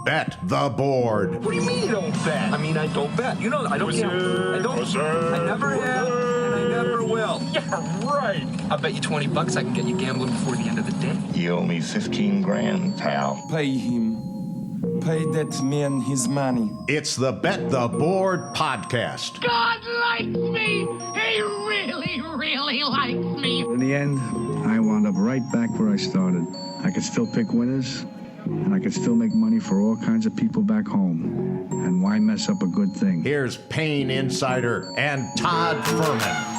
Bet the board. What do you mean you don't bet? I mean, I don't bet. You know, I don't gamble. I don't. I never have, and I never will. Yeah, right. I'll bet you $20 I can get you gambling before the end of the day. You owe me 15 grand, pal. Pay him. Pay that man his money. It's the Bet the Board podcast. God likes me. He really, really likes me. In the end, I wound up right back where I started. I could still pick winners, and I could still make money for all kinds of people back home. And why mess up a good thing? Here's Payne Insider and Todd Furman.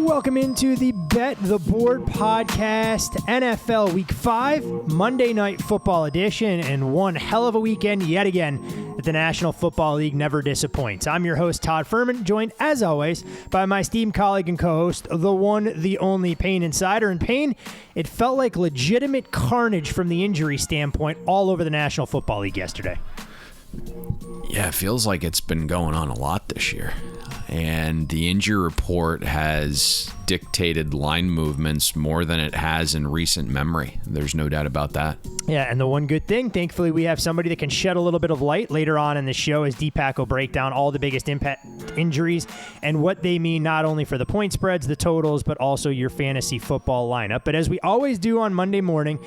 Welcome into the Bet the Board podcast, NFL Week 5, Monday Night Football edition, and one hell of a weekend yet again that the National Football League never disappoints. I'm your host, Todd Furman, joined, as always, by my esteemed colleague and co-host, the one, the only Payne Insider. And Payne, it felt like legitimate carnage from the injury standpoint all over the National Football League yesterday. Yeah, it feels like it's been going on a lot this year. And the injury report has dictated line movements more than it has in recent memory. There's no doubt about that. Yeah, and the one good thing, thankfully, we have somebody that can shed a little bit of light later on in the show as Deepak will break down all the biggest impact injuries and what they mean not only for the point spreads, the totals, but also your fantasy football lineup. But as we always do on Monday morning,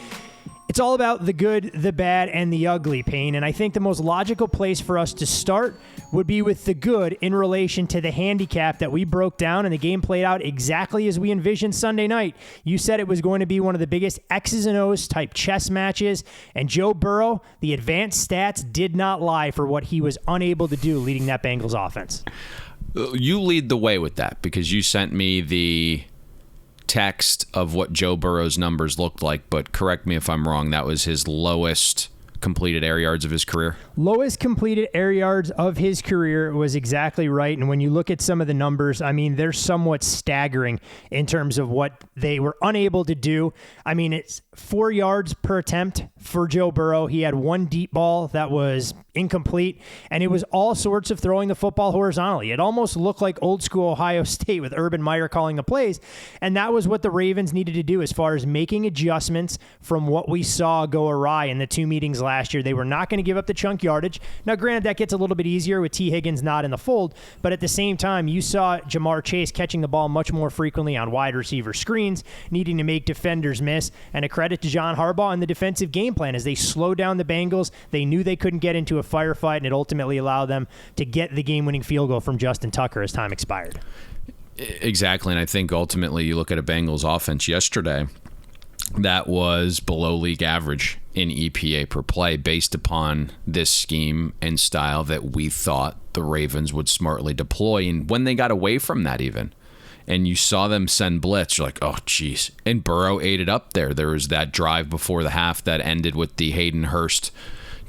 it's all about the good, the bad, and the ugly, Payne. And I think the most logical place for us to start would be with the good in relation to the handicap that we broke down, and the game played out exactly as we envisioned Sunday night. You said it was going to be one of the biggest X's and O's type chess matches, and Joe Burrow, the advanced stats did not lie for what he was unable to do leading that Bengals offense. You lead the way with that because you sent me the text of what Joe Burrow's numbers looked like, but correct me if I'm wrong, that was his lowest completed air yards of his career? Lowest completed air yards of his career was exactly right. And when you look at some of the numbers, I mean, they're somewhat staggering in terms of what they were unable to do. I mean, it's 4 yards per attempt for Joe Burrow. He had one deep ball that was incomplete, and it was all sorts of throwing the football horizontally. It almost looked like old school Ohio State with Urban Meyer calling the plays, and that was what the Ravens needed to do as far as making adjustments from what we saw go awry in the two meetings last year. They were not going to give up the chunk yardage. Now, granted, that gets a little bit easier with T. Higgins not in the fold, but at the same time, you saw Jamar Chase catching the ball much more frequently on wide receiver screens, needing to make defenders miss, and a credit to John Harbaugh and the defensive game plan as they slowed down the Bengals. They knew they couldn't get into a firefight, and it ultimately allowed them to get the game-winning field goal from Justin Tucker as time expired. Exactly, and I think ultimately you look at a Bengals offense yesterday that was below league average in EPA per play based upon this scheme and style that we thought the Ravens would smartly deploy. And when they got away from that even, and you saw them send blitz, you're like, oh, geez. And Burrow ate it up there. There was that drive before the half that ended with the Hayden Hurst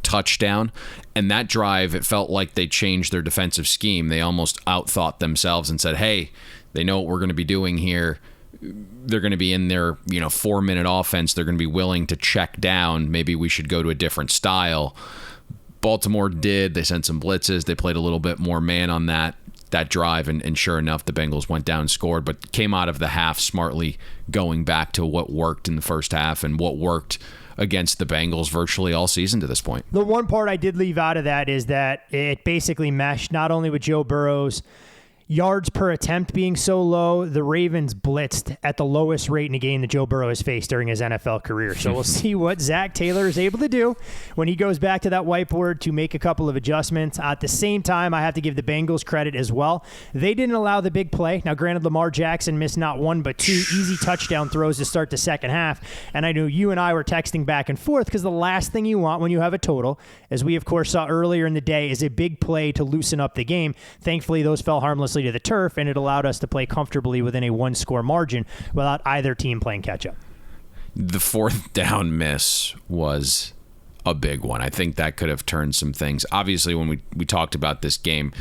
touchdown. And that drive, it felt like they changed their defensive scheme. They almost outthought themselves and said, hey, they know what we're going to be doing here. They're going to be in their 4-minute offense. They're going to be willing to check down. Maybe we should go to a different style. Baltimore did. They sent some blitzes. They played a little bit more man on that drive, and sure enough, the Bengals went down and scored, but came out of the half smartly going back to what worked in the first half and what worked against the Bengals virtually all season to this point. The one part I did leave out of that is that it basically meshed not only with Joe Burrow's yards per attempt being so low, the Ravens blitzed at the lowest rate in a game that Joe Burrow has faced during his NFL career. So we'll see what Zach Taylor is able to do when he goes back to that whiteboard to make a couple of adjustments. At the same time, I have to give the Bengals credit as well. They didn't allow the big play. Now, granted, Lamar Jackson missed not one but two easy touchdown throws to start the second half. And I know you and I were texting back and forth because the last thing you want when you have a total, as we of course saw earlier in the day, is a big play to loosen up the game. Thankfully, those fell harmlessly to the turf, and it allowed us to play comfortably within a one-score margin without either team playing catch-up. The fourth down miss was a big one. I think that could have turned some things. Obviously, when we talked about this game,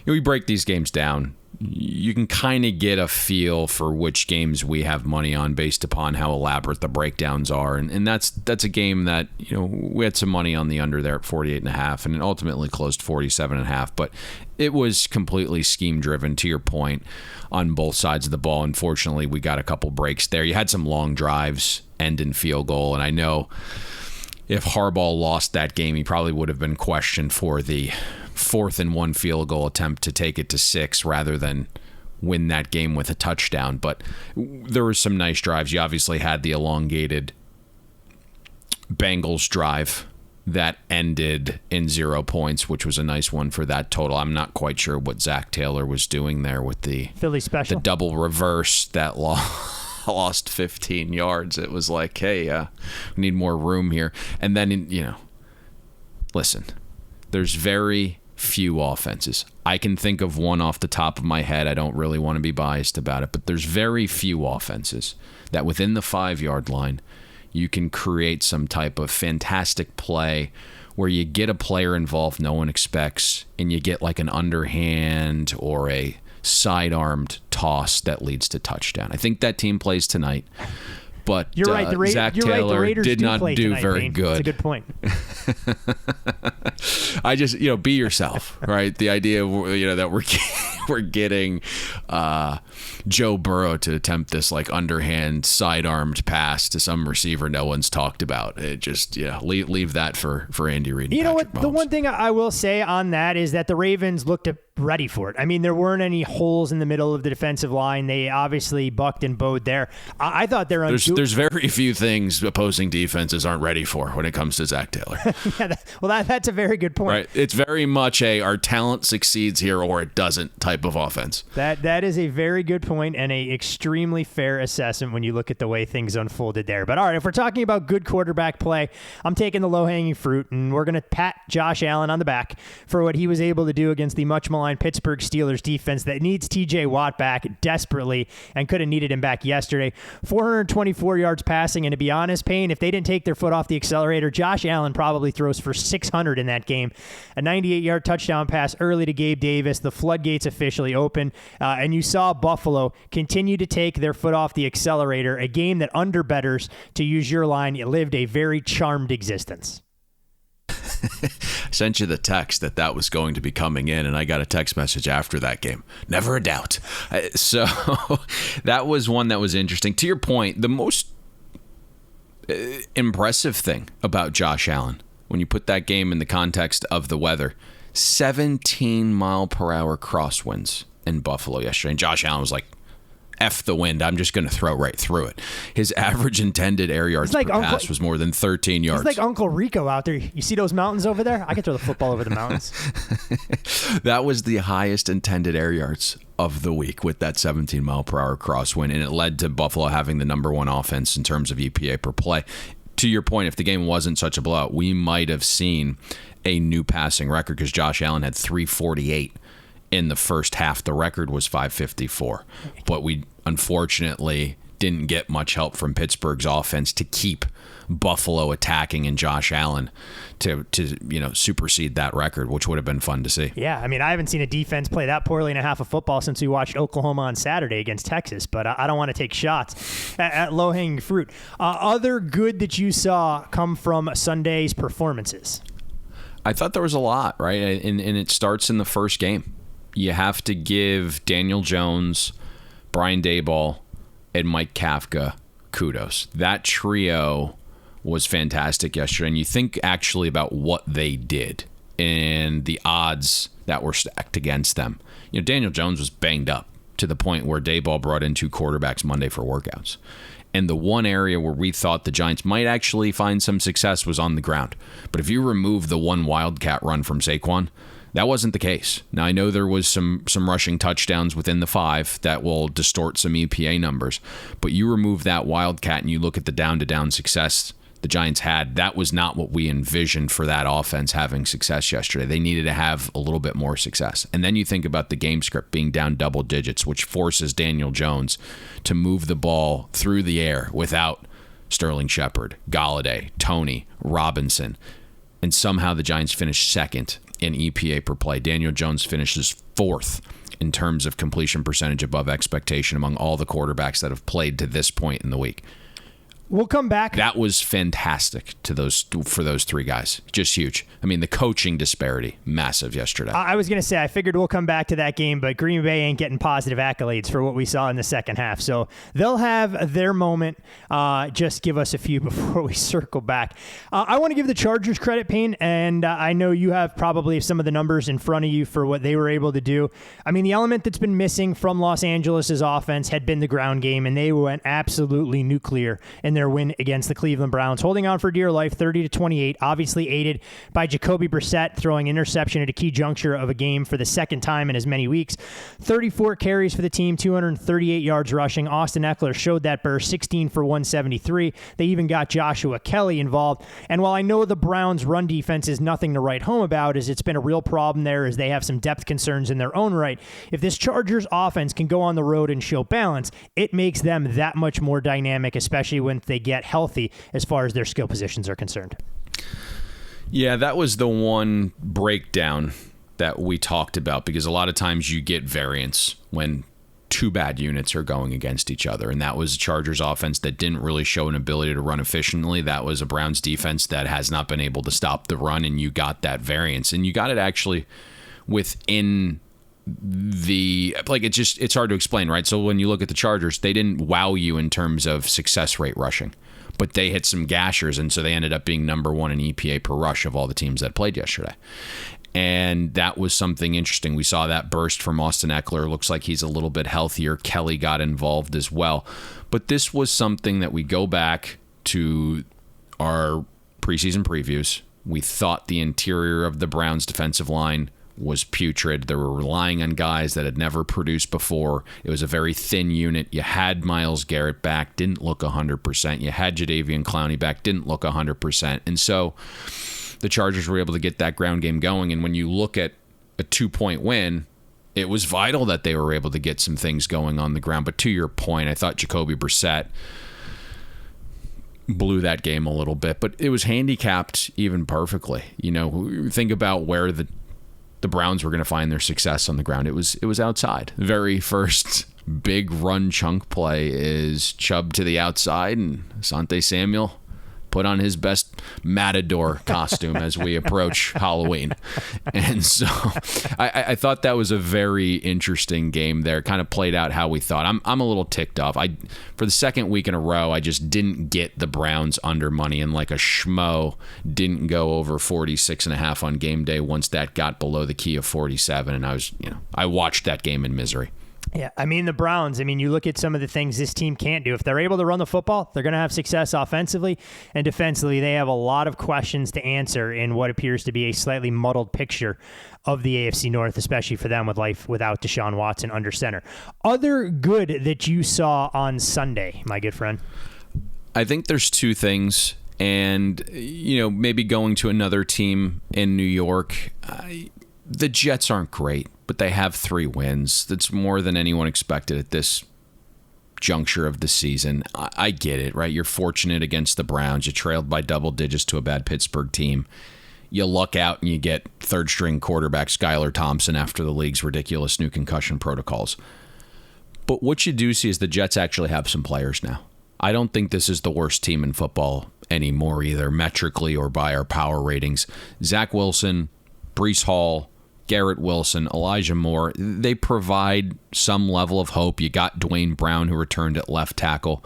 we break these games down. You can kind of get a feel for which games we have money on based upon how elaborate the breakdowns are. And that's a game that, we had some money on the under there at 48.5, and it ultimately closed 47.5. But it was completely scheme driven, to your point, on both sides of the ball. Unfortunately, we got a couple breaks there. You had some long drives end in field goal, and I know if Harbaugh lost that game, he probably would have been questioned for the 4th and 1 field goal attempt to take it to 6 rather than win that game with a touchdown. But there were some nice drives. You obviously had the elongated Bengals drive that ended in 0 points, which was a nice one for that total. I'm not quite sure what Zach Taylor was doing there with the Philly special, the double reverse that lost 15 yards. It was like, hey, we need more room here. And then, listen, there's very few offenses. I can think of one off the top of my head. I don't really want to be biased about it, but there's very few offenses that within the 5-yard line you can create some type of fantastic play where you get a player involved no one expects, and you get like an underhand or a sidearmed toss that leads to touchdown. I think that team plays tonight, but you're right. Zach Taylor did not do tonight, very Dane. good. That's a good point. I just, be yourself, right? The idea, that we're getting Joe Burrow to attempt this like underhand sidearmed pass to some receiver no one's talked about. It just, leave that for Andy Reid. You know Patrick what? Mahomes. The one thing I will say on that is that the Ravens looked ready for it. I mean, there weren't any holes in the middle of the defensive line. They obviously bucked and bowed there. I thought they're there's very few things opposing defenses aren't ready for when it comes to Zach Taylor. That's a very good point. Right. It's very much our talent succeeds here or it doesn't type of offense. That is a very good point and a extremely fair assessment when you look at the way things unfolded there. But all right, if we're talking about good quarterback play, I'm taking the low-hanging fruit, and we're going to pat Josh Allen on the back for what he was able to do against the much maligned Pittsburgh Steelers defense that needs TJ Watt back desperately and could have needed him back yesterday. 424 yards passing, and to be honest, Payne, if they didn't take their foot off the accelerator, Josh Allen probably throws for 600 in that game. A 98-yard touchdown pass early to Gabe Davis. The floodgates officially open, and you saw Buffalo continue to take their foot off the accelerator, a game that underbettors, to use your line, lived a very charmed existence. I sent you the text that was going to be coming in, and I got a text message after that game. Never a doubt. So that was one that was interesting. To your point, the most impressive thing about Josh Allen, when you put that game in the context of the weather, 17-mile-per-hour crosswinds in Buffalo yesterday. And Josh Allen was like, F the wind, I'm just going to throw right through it. His average intended air yards per pass was more than 13 yards. He's like Uncle Rico out there. You see those mountains over there? I can throw the football over the mountains. That was the highest intended air yards of the week with that 17-mile-per-hour crosswind, and it led to Buffalo having the number one offense in terms of EPA per play. To your point, if the game wasn't such a blowout, we might have seen a new passing record because Josh Allen had 348 in the first half. The record was 554, but we unfortunately didn't get much help from Pittsburgh's offense to keep Buffalo attacking and Josh Allen to supersede that record, which would have been fun to see. Yeah, I mean, I haven't seen a defense play that poorly in a half of football since we watched Oklahoma on Saturday against Texas, but I don't want to take shots at low-hanging fruit. Other good that you saw come from Sunday's performances? I thought there was a lot, right? And it starts in the first game. You have to give Daniel Jones, Brian Daboll, and Mike Kafka kudos. That trio was fantastic yesterday. And you think actually about what they did and the odds that were stacked against them. Daniel Jones was banged up to the point where Daboll brought in 2 quarterbacks Monday for workouts. And the one area where we thought the Giants might actually find some success was on the ground. But if you remove the one wildcat run from Saquon, that wasn't the case. Now, I know there was some rushing touchdowns within the 5 that will distort some EPA numbers, but you remove that wildcat and you look at the down-to-down success the Giants had, that was not what we envisioned for that offense having success yesterday. They needed to have a little bit more success. And then you think about the game script being down double digits, which forces Daniel Jones to move the ball through the air without Sterling Shepard, Golladay, Toney, Robinson. And somehow the Giants finished second in EPA per play. Daniel Jones finishes 4th in terms of completion percentage above expectation among all the quarterbacks that have played to this point in the week. We'll come back. That was fantastic for those three guys. Just huge. I mean, the coaching disparity, massive yesterday. I was going to say, I figured we'll come back to that game, but Green Bay ain't getting positive accolades for what we saw in the second half. So they'll have their moment. Just give us a few before we circle back. I want to give the Chargers credit, Payne, and I know you have probably some of the numbers in front of you for what they were able to do. I mean, the element that's been missing from Los Angeles' offense had been the ground game, and they went absolutely nuclear in their win against the Cleveland Browns, holding on for dear life, 30-28, obviously aided by Jacoby Brissett throwing interception at a key juncture of a game for the second time in as many weeks. 34 carries for the team, 238 yards rushing. Austin Eckler showed that burst, 16 for 173. They even got Joshua Kelly involved. And while I know the Browns' run defense is nothing to write home about, as it's been a real problem there as they have some depth concerns in their own right, if this Chargers offense can go on the road and show balance, it makes them that much more dynamic, especially when they get healthy as far as their skill positions are concerned. Yeah, that was the one breakdown that we talked about, because a lot of times you get variance when two bad units are going against each other. And that was a Chargers offense that didn't really show an ability to run efficiently. That was a Browns defense that has not been able to stop the run, and you got that variance. And you got it actually within it's hard to explain, right? So when you look at the Chargers, they didn't wow you in terms of success rate rushing, but they hit some gashers, and so they ended up being number one in EPA per rush of all the teams that played yesterday. And that was something interesting. We saw that burst from Austin Eckler. Looks like he's a little bit healthier. Kelly got involved as well. But this was something that we go back to our preseason previews. We thought the interior of the Browns defensive line was putrid. They were relying on guys that had never produced before. It was a very thin unit. You had Myles Garrett back, didn't look 100%. You had Jadeveon Clowney back, didn't look 100%. And so the Chargers were able to get that ground game going. And when you look at a 2-point win, it was vital that they were able to get some things going on the ground. But to your point, I thought Jacoby Brissett blew that game a little bit, but it was handicapped even perfectly. You know, think about where the Browns were going to find their success on the ground. It was outside. The very first big run chunk play is Chubb to the outside, and Asante Samuel put on his best Matador costume as we approach Halloween. And so I thought that was a very interesting game there. Kind of played out how we thought. I'm a little ticked off. For the second week in a row, I just didn't get the Browns under money, and like a schmo, didn't go over 46.5 on game day once that got below the key of 47. And I watched that game in misery. Yeah, I mean, the Browns, you look at some of the things this team can't do. If they're able to run the football, they're going to have success offensively, and defensively, they have a lot of questions to answer in what appears to be a slightly muddled picture of the AFC North, especially for them with life without Deshaun Watson under center. Other good that you saw on Sunday, my good friend? I think there's two things, and, maybe going to another team in New York, the Jets aren't great, but they have 3 wins. That's more than anyone expected at this juncture of the season. I get it, right? You're fortunate against the Browns. You trailed by double digits to a bad Pittsburgh team. You luck out and you get third-string quarterback Skylar Thompson after the league's ridiculous new concussion protocols. But what you do see is the Jets actually have some players now. I don't think this is the worst team in football anymore, either metrically or by our power ratings. Zach Wilson, Breece Hall, Garrett Wilson, Elijah Moore, they provide some level of hope. You got Dwayne Brown, who returned at left tackle.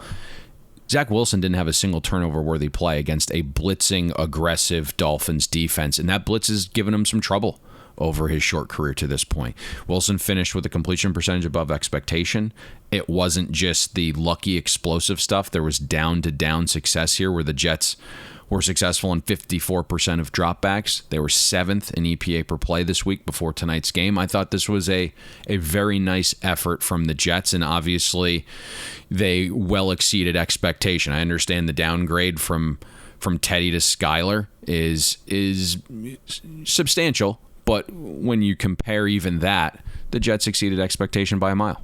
Zach Wilson didn't have a single turnover-worthy play against a blitzing, aggressive Dolphins defense, and that blitz has given him some trouble over his short career to this point. Wilson finished with a completion percentage above expectation. It wasn't just the lucky explosive stuff. There was down-to-down success here where the Jets were successful in 54% of dropbacks. They were 7th in EPA per play this week before tonight's game. I thought this was a very nice effort from the Jets, and obviously they well exceeded expectation. I understand the downgrade from Teddy to Skylar is substantial, but when you compare even that, the Jets exceeded expectation by a mile.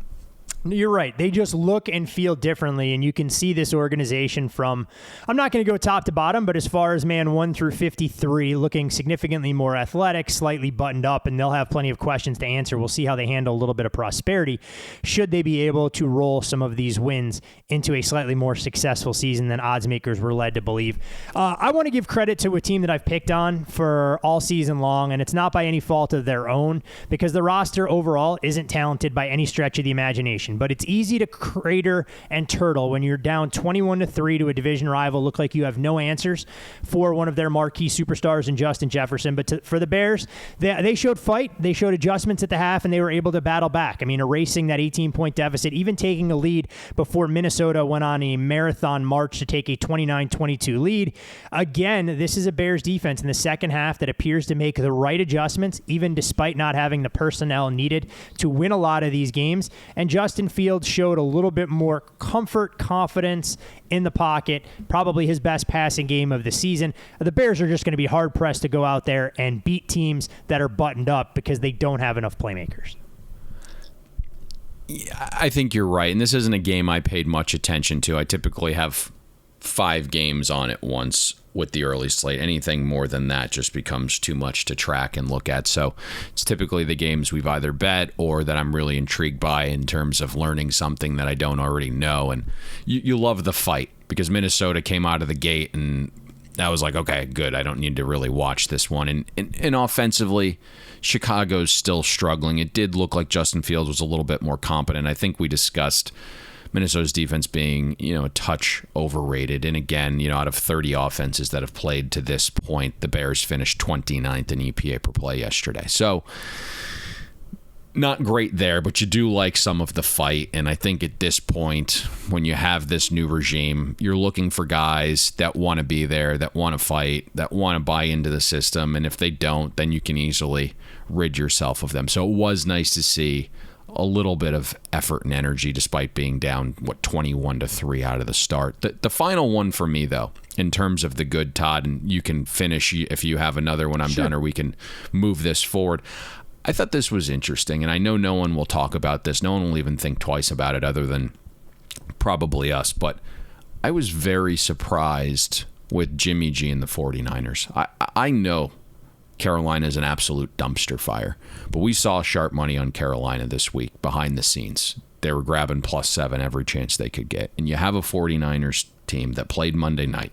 You're right. They just look and feel differently, and you can see this organization from, I'm not going to go top to bottom, but as far as 1 through 53, looking significantly more athletic, slightly buttoned up, and they'll have plenty of questions to answer. We'll see how they handle a little bit of prosperity should they be able to roll some of these wins into a slightly more successful season than odds makers were led to believe. I want to give credit to a team that I've picked on for all season long, and it's not by any fault of their own, because the roster overall isn't talented by any stretch of the imagination. But it's easy to crater and turtle when you're down 21-3 to a division rival. Look like you have no answers for one of their marquee superstars in Justin Jefferson. But for the Bears, they showed fight. They showed adjustments at the half, and they were able to battle back. I mean, erasing that 18-point deficit, even taking a lead before Minnesota went on a marathon march to take a 29-22 lead. Again, this is a Bears defense in the second half that appears to make the right adjustments, even despite not having the personnel needed to win a lot of these games. And Justin Fields showed a little bit more comfort, confidence in the pocket, probably his best passing game of the season. The Bears are just going to be hard-pressed to go out there and beat teams that are buttoned up because they don't have enough playmakers. Yeah, I think you're right, and this isn't a game I paid much attention to. I typically have 5 games on at once with the early slate. Anything more than that just becomes too much to track and look at. So it's typically the games we've either bet or that I'm really intrigued by in terms of learning something that I don't already know. And you love the fight because Minnesota came out of the gate and I was like, okay, good. I don't need to really watch this one. And offensively, Chicago's still struggling. It did look like Justin Fields was a little bit more competent. I think we discussed Minnesota's defense being, a touch overrated. And again, out of 30 offenses that have played to this point, the Bears finished 29th in EPA per play yesterday. So not great there, but you do like some of the fight. And I think at this point, when you have this new regime, you're looking for guys that want to be there, that want to fight, that want to buy into the system. And if they don't, then you can easily rid yourself of them. So it was nice to see a little bit of effort and energy despite being down 21-3 out of the start. The final one for me, though, in terms of the good, Todd, and you can finish if you have another when I'm done, or we can move this forward. I thought this was interesting, and I know no one will talk about this. No one will even think twice about it other than probably us, but I was very surprised with Jimmy G and the 49ers. I know Carolina is an absolute dumpster fire, but we saw sharp money on Carolina this week behind the scenes. They were grabbing +7 every chance they could get. And you have a 49ers team that played Monday night.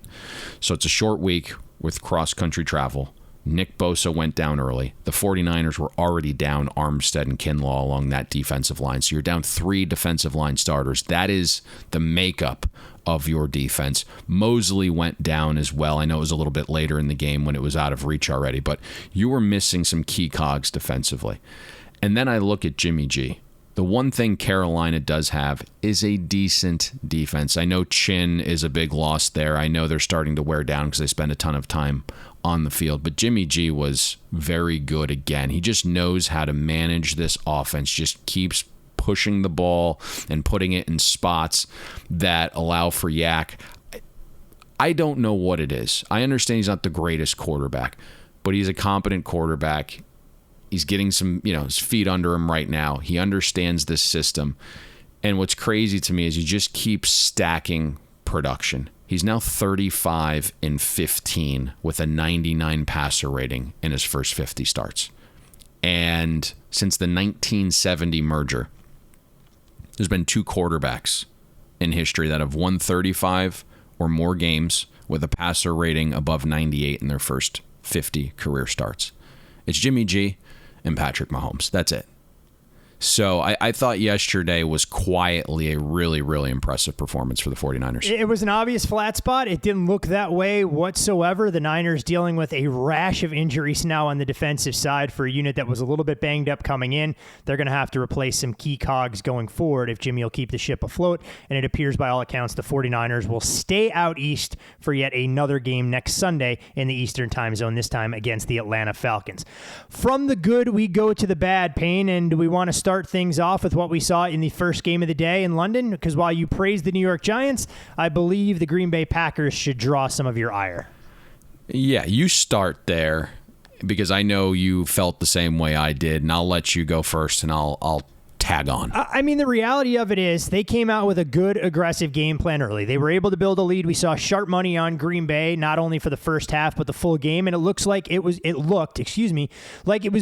So it's a short week with cross-country travel. Nick Bosa went down early. The 49ers were already down Armstead and Kinlaw along that defensive line. So you're down 3 defensive line starters. That is the makeup of your defense. Mosley went down as well. I know it was a little bit later in the game when it was out of reach already, but you were missing some key cogs defensively. And then I look at Jimmy G. The one thing Carolina does have is a decent defense. I know Chin is a big loss there. I know they're starting to wear down because they spend a ton of time on the field, but Jimmy G was very good again. He just knows how to manage this offense, just keeps pushing the ball and putting it in spots that allow for yak. I don't know what it is. I understand he's not the greatest quarterback, but he's a competent quarterback. He's getting some, his feet under him right now. He understands this system. And what's crazy to me is he just keeps stacking production. He's now 35-15 with a 99 passer rating in his first 50 starts. And since the 1970 merger, there's been 2 quarterbacks in history that have won 35 or more games with a passer rating above 98 in their first 50 career starts. It's Jimmy G and Patrick Mahomes. That's it. So I thought yesterday was quietly a really, really impressive performance for the 49ers. It was an obvious flat spot. It didn't look that way whatsoever. The Niners dealing with a rash of injuries now on the defensive side for a unit that was a little bit banged up coming in. They're going to have to replace some key cogs going forward if Jimmy will keep the ship afloat. And it appears by all accounts the 49ers will stay out east for yet another game next Sunday in the Eastern time zone, this time against the Atlanta Falcons. From the good, we go to the bad, Payne, and we want to start things off with what we saw in the first game of the day in London, because while you praise the New York Giants, I believe the Green Bay Packers should draw some of your ire. Yeah, you start there because I know you felt the same way I did, and I'll let you go first, and I'll tag on. I mean, the reality of it is they came out with a good, aggressive game plan early. They were able to build a lead. We saw sharp money on Green Bay, not only for the first half, but the full game. And it looked like it was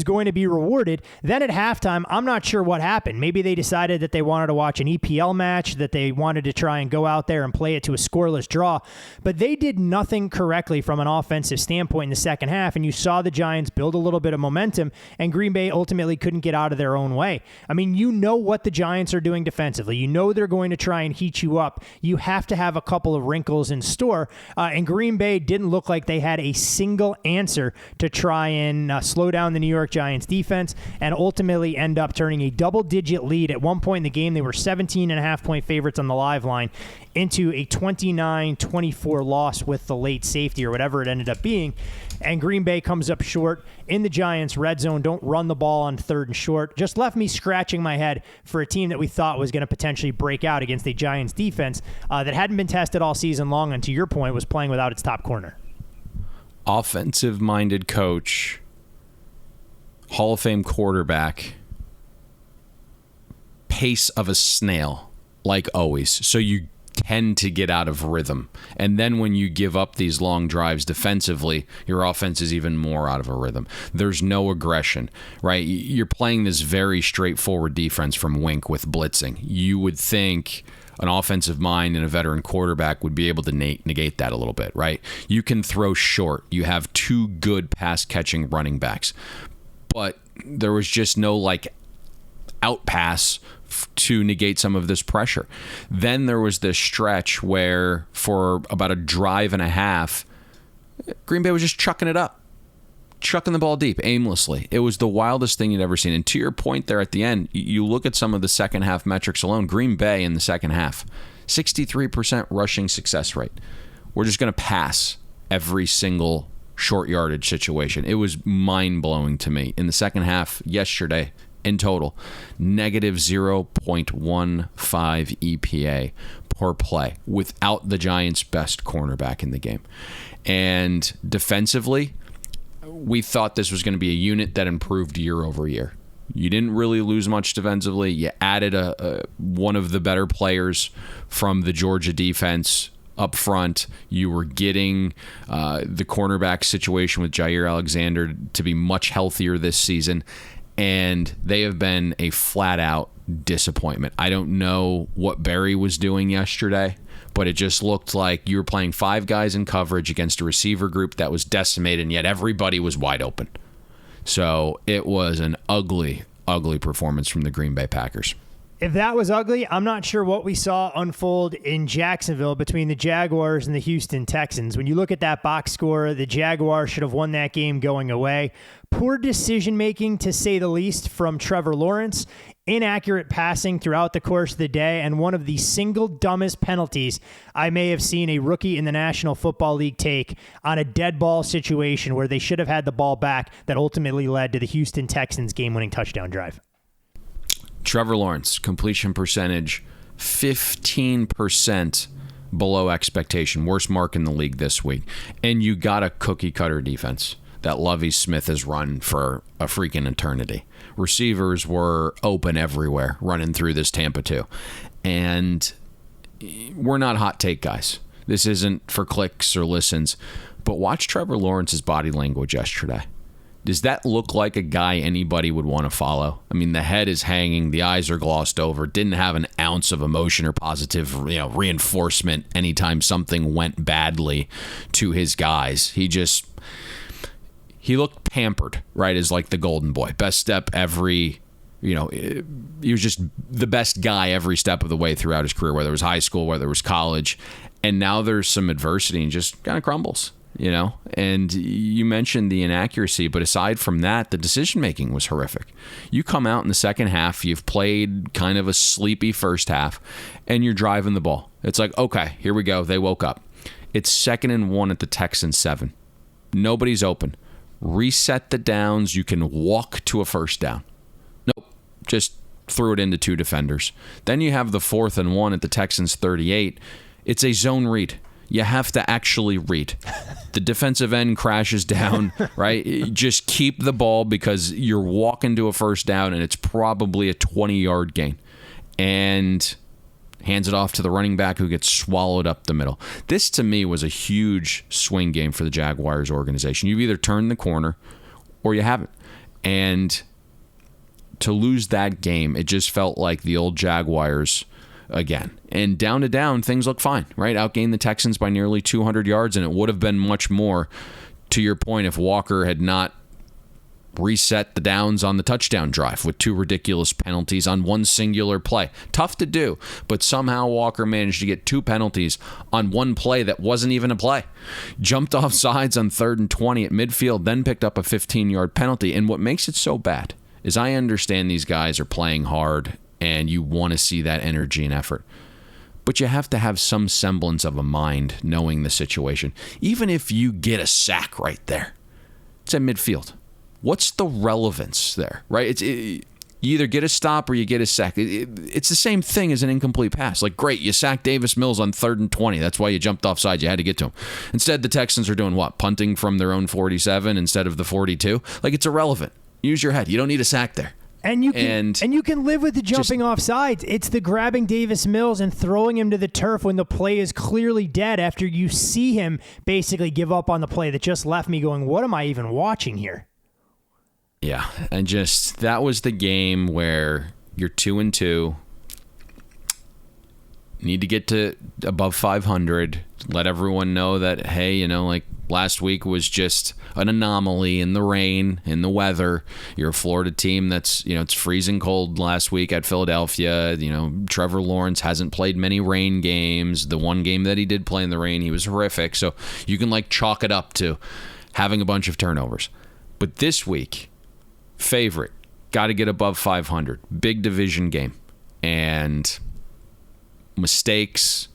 going to be rewarded. Then at halftime, I'm not sure what happened. Maybe they decided that they wanted to watch an EPL match, that they wanted to try and go out there and play it to a scoreless draw. But they did nothing correctly from an offensive standpoint in the second half. And you saw the Giants build a little bit of momentum, and Green Bay ultimately couldn't get out of their own way. I mean, you know what the Giants are doing defensively. You know they're going to try and heat you up. You have to have a couple of wrinkles in store. And Green Bay didn't look like they had a single answer to try and slow down the New York Giants defense and ultimately end up turning a double-digit lead. At one point in the game, they were 17.5-point favorites on the live line into a 29-24 loss with the late safety or whatever it ended up being. And Green Bay comes up short in the Giants' red zone. Don't run the ball on 3rd and short. Just left me scratching my head for a team that we thought was going to potentially break out against a Giants defense that hadn't been tested all season long and, to your point, was playing without its top corner. Offensive-minded coach, Hall of Fame quarterback, pace of a snail, like always. So you tend to get out of rhythm. And then when you give up these long drives defensively, your offense is even more out of a rhythm. There's no aggression, right? You're playing this very straightforward defense from Wink with blitzing. You would think an offensive mind and a veteran quarterback would be able to negate that a little bit, right? You can throw short. You have 2 good pass-catching running backs. But there was just no, out pass to negate some of this pressure. Then there was this stretch where for about a drive and a half, Green Bay was just chucking it up, chucking the ball deep aimlessly. It was the wildest thing you'd ever seen. And to your point there at the end, you look at some of the second half metrics alone. Green Bay in the second half, 63% rushing success rate. We're just going to pass every single short yardage situation. It was mind-blowing to me. In the second half yesterday, in total, negative 0.15 EPA per play without the Giants' best cornerback in the game. And defensively, we thought this was going to be a unit that improved year over year. You didn't really lose much defensively. You added one of the better players from the Georgia defense up front. You were getting the cornerback situation with Jair Alexander to be much healthier this season. And they have been a flat-out disappointment. I don't know what Barry was doing yesterday, but it just looked like you were playing 5 guys in coverage against a receiver group that was decimated, and yet everybody was wide open. So it was an ugly, ugly performance from the Green Bay Packers. If that was ugly, I'm not sure what we saw unfold in Jacksonville between the Jaguars and the Houston Texans. When you look at that box score, the Jaguars should have won that game going away. Poor decision-making, to say the least, from Trevor Lawrence. Inaccurate passing throughout the course of the day, and one of the single dumbest penalties I may have seen a rookie in the National Football League take on a dead ball situation where they should have had the ball back that ultimately led to the Houston Texans game-winning touchdown drive. Trevor Lawrence, completion percentage, 15% below expectation. Worst mark in the league this week. And you got a cookie-cutter defense that Lovie Smith has run for a freaking eternity. Receivers were open everywhere, running through this Tampa 2. And we're not hot take guys. This isn't for clicks or listens. But watch Trevor Lawrence's body language yesterday. Does that look like a guy anybody would want to follow? I mean, the head is hanging, the eyes are glossed over, didn't have an ounce of emotion or positive, reinforcement anytime something went badly to his guys. He looked pampered, right, as like the golden boy. Best step he was just the best guy every step of the way throughout his career, whether it was high school, whether it was college. And now there's some adversity and just kind of crumbles. And you mentioned the inaccuracy, but aside from that, the decision-making was horrific. You come out in the second half, you've played kind of a sleepy first half, and you're driving the ball. It's like, okay, here we go. They woke up. It's 2nd and 1 at the Texans 7. Nobody's open. Reset the downs. You can walk to a first down. Nope. Just threw it into 2 defenders. Then you have the 4th and 1 at the Texans 38. It's a zone read. You have to actually read. The defensive end crashes down, right? Just keep the ball because you're walking to a first down and it's probably a 20-yard gain. And hands it off to the running back who gets swallowed up the middle. This, to me, was a huge swing game for the Jaguars organization. You've either turned the corner or you haven't. And to lose that game, it just felt like the old Jaguars again. And down to down, things look fine, right? Outgained the Texans by nearly 200 yards, and it would have been much more, to your point, if Walker had not reset the downs on the touchdown drive with 2 ridiculous penalties on one singular play. Tough to do, but somehow Walker managed to get 2 penalties on one play that wasn't even a play. Jumped off sides on 3rd and 20 at midfield, then picked up a 15-yard penalty. And what makes it so bad is I understand these guys are playing hard and you want to see that energy and effort. But you have to have some semblance of a mind knowing the situation. Even if you get a sack right there, it's at midfield. What's the relevance there, right? You either get a stop or you get a sack. It's the same thing as an incomplete pass. Like, great, you sacked Davis Mills on 3rd and 20. That's why you jumped offside. You had to get to him. Instead, the Texans are doing what? Punting from their own 47 instead of the 42? Like, it's irrelevant. Use your head. You don't need a sack there. And you can live with the jumping off sides. It's the grabbing Davis Mills and throwing him to the turf when the play is clearly dead after you see him basically give up on the play that just left me going, what am I even watching here? Yeah, and just that was the game where you're 2-2. Need to get to above 500. Let everyone know that, hey, like last week was just an anomaly in the rain, in the weather. You're a Florida team that's, it's freezing cold last week at Philadelphia. Trevor Lawrence hasn't played many rain games. The one game that he did play in the rain, he was horrific. So you can chalk it up to having a bunch of turnovers. But this week, favorite, got to get above 500. Big division game. And mistakes,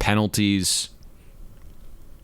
penalties,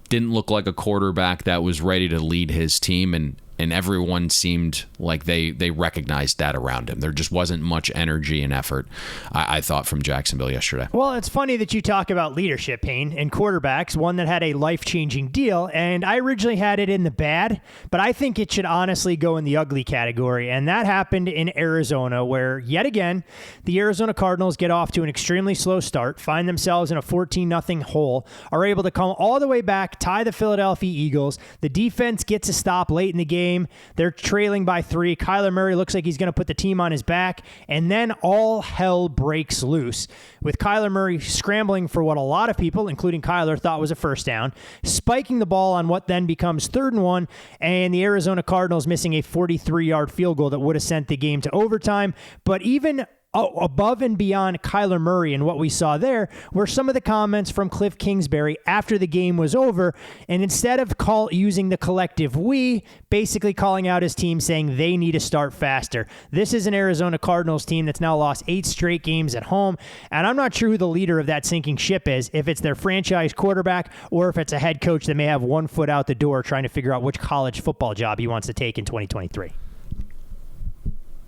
didn't look like a quarterback that was ready to lead his team, and everyone seemed like they recognized that around him. There just wasn't much energy and effort, I thought, from Jacksonville yesterday. Well, it's funny that you talk about leadership, Payne, and quarterbacks, one that had a life-changing deal, and I originally had it in the bad, but I think it should honestly go in the ugly category, and that happened in Arizona, where, yet again, the Arizona Cardinals get off to an extremely slow start, find themselves in a 14-0 hole, are able to come all the way back, tie the Philadelphia Eagles. The defense gets a stop late in the game. They're trailing by 3. Kyler Murray looks like he's going to put the team on his back, and then all hell breaks loose with Kyler Murray scrambling for what a lot of people, including Kyler, thought was a first down, spiking the ball on what then becomes 3rd and 1, and the Arizona Cardinals missing a 43-yard field goal that would have sent the game to overtime. But even above and beyond Kyler Murray and what we saw there were some of the comments from Cliff Kingsbury after the game was over, and instead of using the collective we, basically calling out his team saying they need to start faster. This is an Arizona Cardinals team that's now lost 8 straight games at home, and I'm not sure who the leader of that sinking ship is, if it's their franchise quarterback or if it's a head coach that may have one foot out the door trying to figure out which college football job he wants to take in 2023.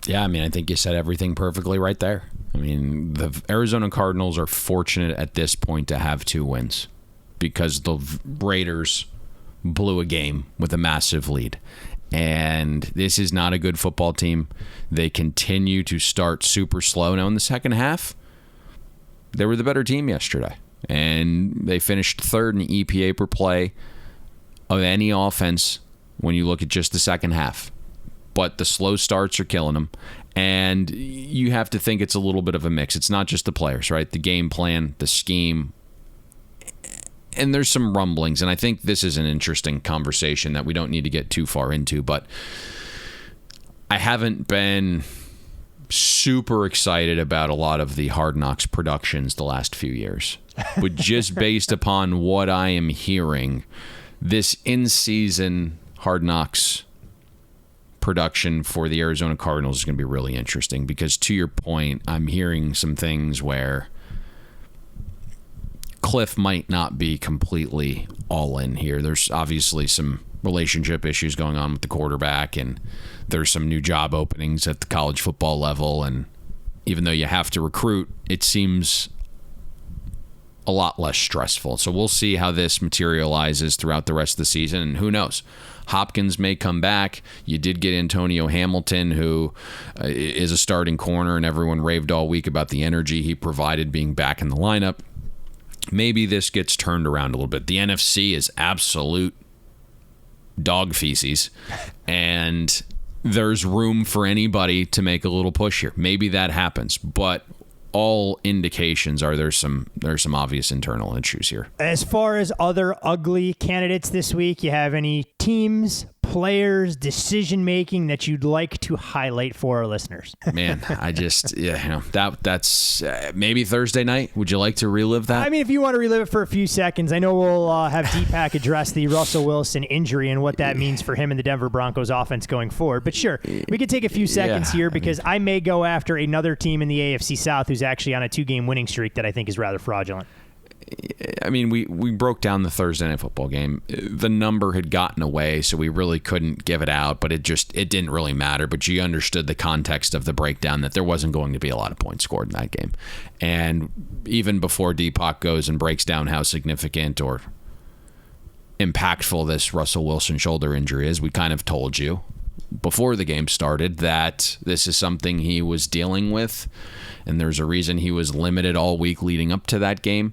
Yeah, I think you said everything perfectly right there. The Arizona Cardinals are fortunate at this point to have 2 wins because the Raiders blew a game with a massive lead. And this is not a good football team. They continue to start super slow. Now, in the second half, they were the better team yesterday. And they finished 3rd in EPA per play of any offense when you look at just the second half. But the slow starts are killing them, and you have to think it's a little bit of a mix. It's not just the players, right? The game plan, the scheme, and there's some rumblings, and I think this is an interesting conversation that we don't need to get too far into, but I haven't been super excited about a lot of the Hard Knocks productions the last few years. But just based upon what I am hearing, this in-season Hard Knocks production for the Arizona Cardinals is going to be really interesting because, to your point, I'm hearing some things where Cliff might not be completely all in here. There's obviously some relationship issues going on with the quarterback, and there's some new job openings at the college football level, and even though you have to recruit, it seems a lot less stressful. So we'll see how this materializes throughout the rest of the season, and who knows? Hopkins may come back. You did get Antonio Hamilton, who is a starting corner, and everyone raved all week about the energy he provided being back in the lineup. Maybe this gets turned around a little bit. The NFC is absolute dog feces, and there's room for anybody to make a little push here. Maybe that happens, but all indications are there's some obvious internal issues here. As far as other ugly candidates this week, you have any teams, players, decision making that you'd like to highlight for our listeners? Man, I just that's maybe Thursday night. Would you like to relive that? I mean, if you want to relive it for a few seconds, I know we'll have Deepak address the Russell Wilson injury and what that means for him and the Denver Broncos offense going forward. But sure, we could take a few seconds here because I may go after another team in the AFC South who's actually on a 2-game winning streak that I think is rather fraudulent. I mean, we broke down the Thursday night football game. The number had gotten away, so we really couldn't give it out, but it didn't really matter. But you understood the context of the breakdown, that there wasn't going to be a lot of points scored in that game. And even before Deepak goes and breaks down how significant or impactful this Russell Wilson shoulder injury is, we kind of told you before the game started that this is something he was dealing with, and there's a reason he was limited all week leading up to that game.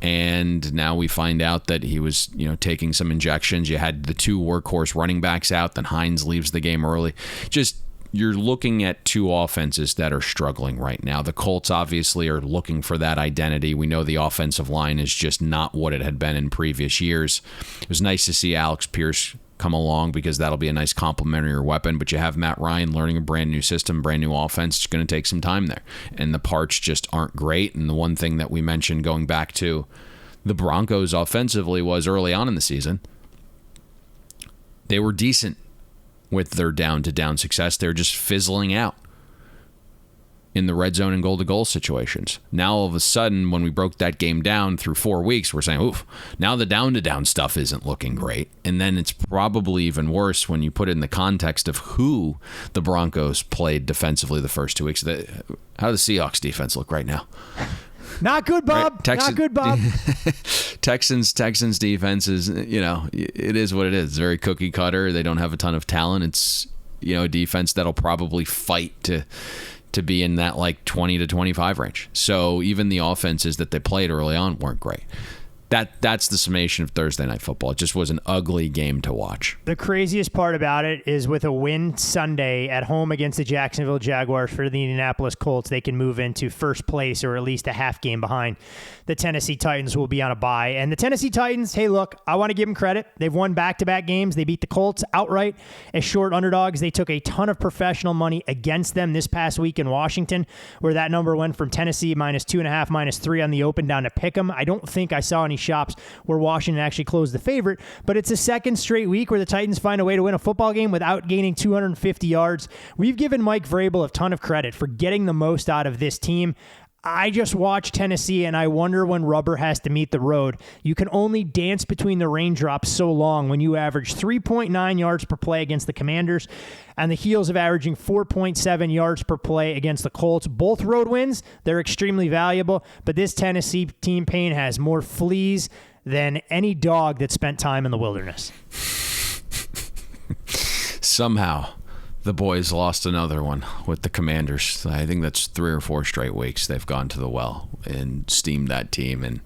And now we find out that he was, taking some injections. You had the 2 workhorse running backs out, then Hines leaves the game early. Just, you're looking at 2 offenses that are struggling right now. The Colts obviously are looking for that identity. We know the offensive line is just not what it had been in previous years. It was nice to see Alex Pierce come along because that'll be a nice complementary weapon, but you have Matt Ryan learning a brand new system, brand new offense. It's going to take some time there, and the parts just aren't great. And the one thing that we mentioned going back to the Broncos offensively was early on in the season, they were decent with their down-to-down success. They're just fizzling out in the red zone and goal-to-goal situations. Now, all of a sudden, when we broke that game down through 4 weeks, we're saying, oof, now the down-to-down stuff isn't looking great. And then it's probably even worse when you put it in the context of who the Broncos played defensively the first 2 weeks. How does the Seahawks defense look right now? Not good, Bob. Right? Not good, Bob. Texans defense is, it is what it is. It's very cookie cutter. They don't have a ton of talent. It's, a defense that'll probably fight to be in that 20 to 25 range. So even the offenses that they played early on weren't great. That's the summation of Thursday Night Football. It just was an ugly game to watch. The craziest part about it is with a win Sunday at home against the Jacksonville Jaguars for the Indianapolis Colts, they can move into first place or at least a half game behind. The Tennessee Titans will be on a bye. And the Tennessee Titans, hey, look, I want to give them credit. They've won back-to-back games. They beat the Colts outright as short underdogs. They took a ton of professional money against them this past week in Washington, where that number went from Tennessee -2.5, -3 on the open down to pick'em. I don't think I saw any shops where Washington actually closed the favorite, but it's a second straight week where the Titans find a way to win a football game without gaining 250 yards. We've given Mike Vrabel a ton of credit for getting the most out of this team. I just watched Tennessee, and I wonder when rubber has to meet the road. You can only dance between the raindrops so long when you average 3.9 yards per play against the Commanders and the heels of averaging 4.7 yards per play against the Colts. Both road wins, they're extremely valuable, but this Tennessee team, Payne, has more fleas than any dog that spent time in the wilderness. Somehow the boys lost another one with the Commanders. I think that's 3 or 4 straight weeks they've gone to the well and steamed that team, and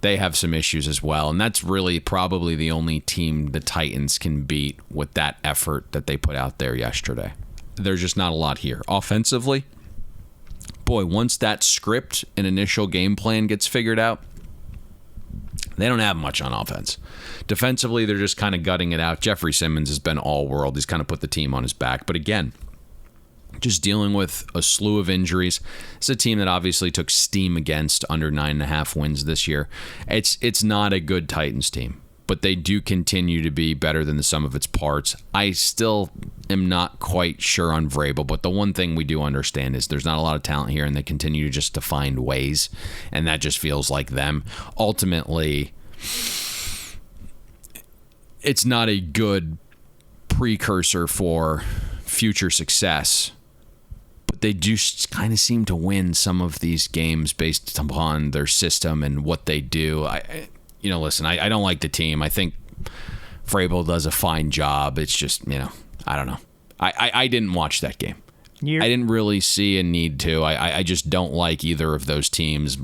they have some issues as well. And that's really probably the only team the Titans can beat with that effort that they put out there yesterday. There's just not a lot here. Offensively, boy, once that script and initial game plan gets figured out, they don't have much on offense. Defensively, they're just kind of gutting it out. Jeffrey Simmons has been all-world. He's kind of put the team on his back. But again, just dealing with a slew of injuries. It's a team that obviously took steam against under 9.5 wins this year. It's not a good Titans team, but they do continue to be better than the sum of its parts. I still am not quite sure on Vrabel, but the one thing we do understand is there's not a lot of talent here, and they continue just to find ways, and that just feels like them. Ultimately, it's not a good precursor for future success, but they just kind of seem to win some of these games based upon their system and what they do. Listen, I don't like the team. I think Vrabel does a fine job. It's just, I don't know. I didn't watch that game. I didn't really see a need to. I just don't like either of those teams.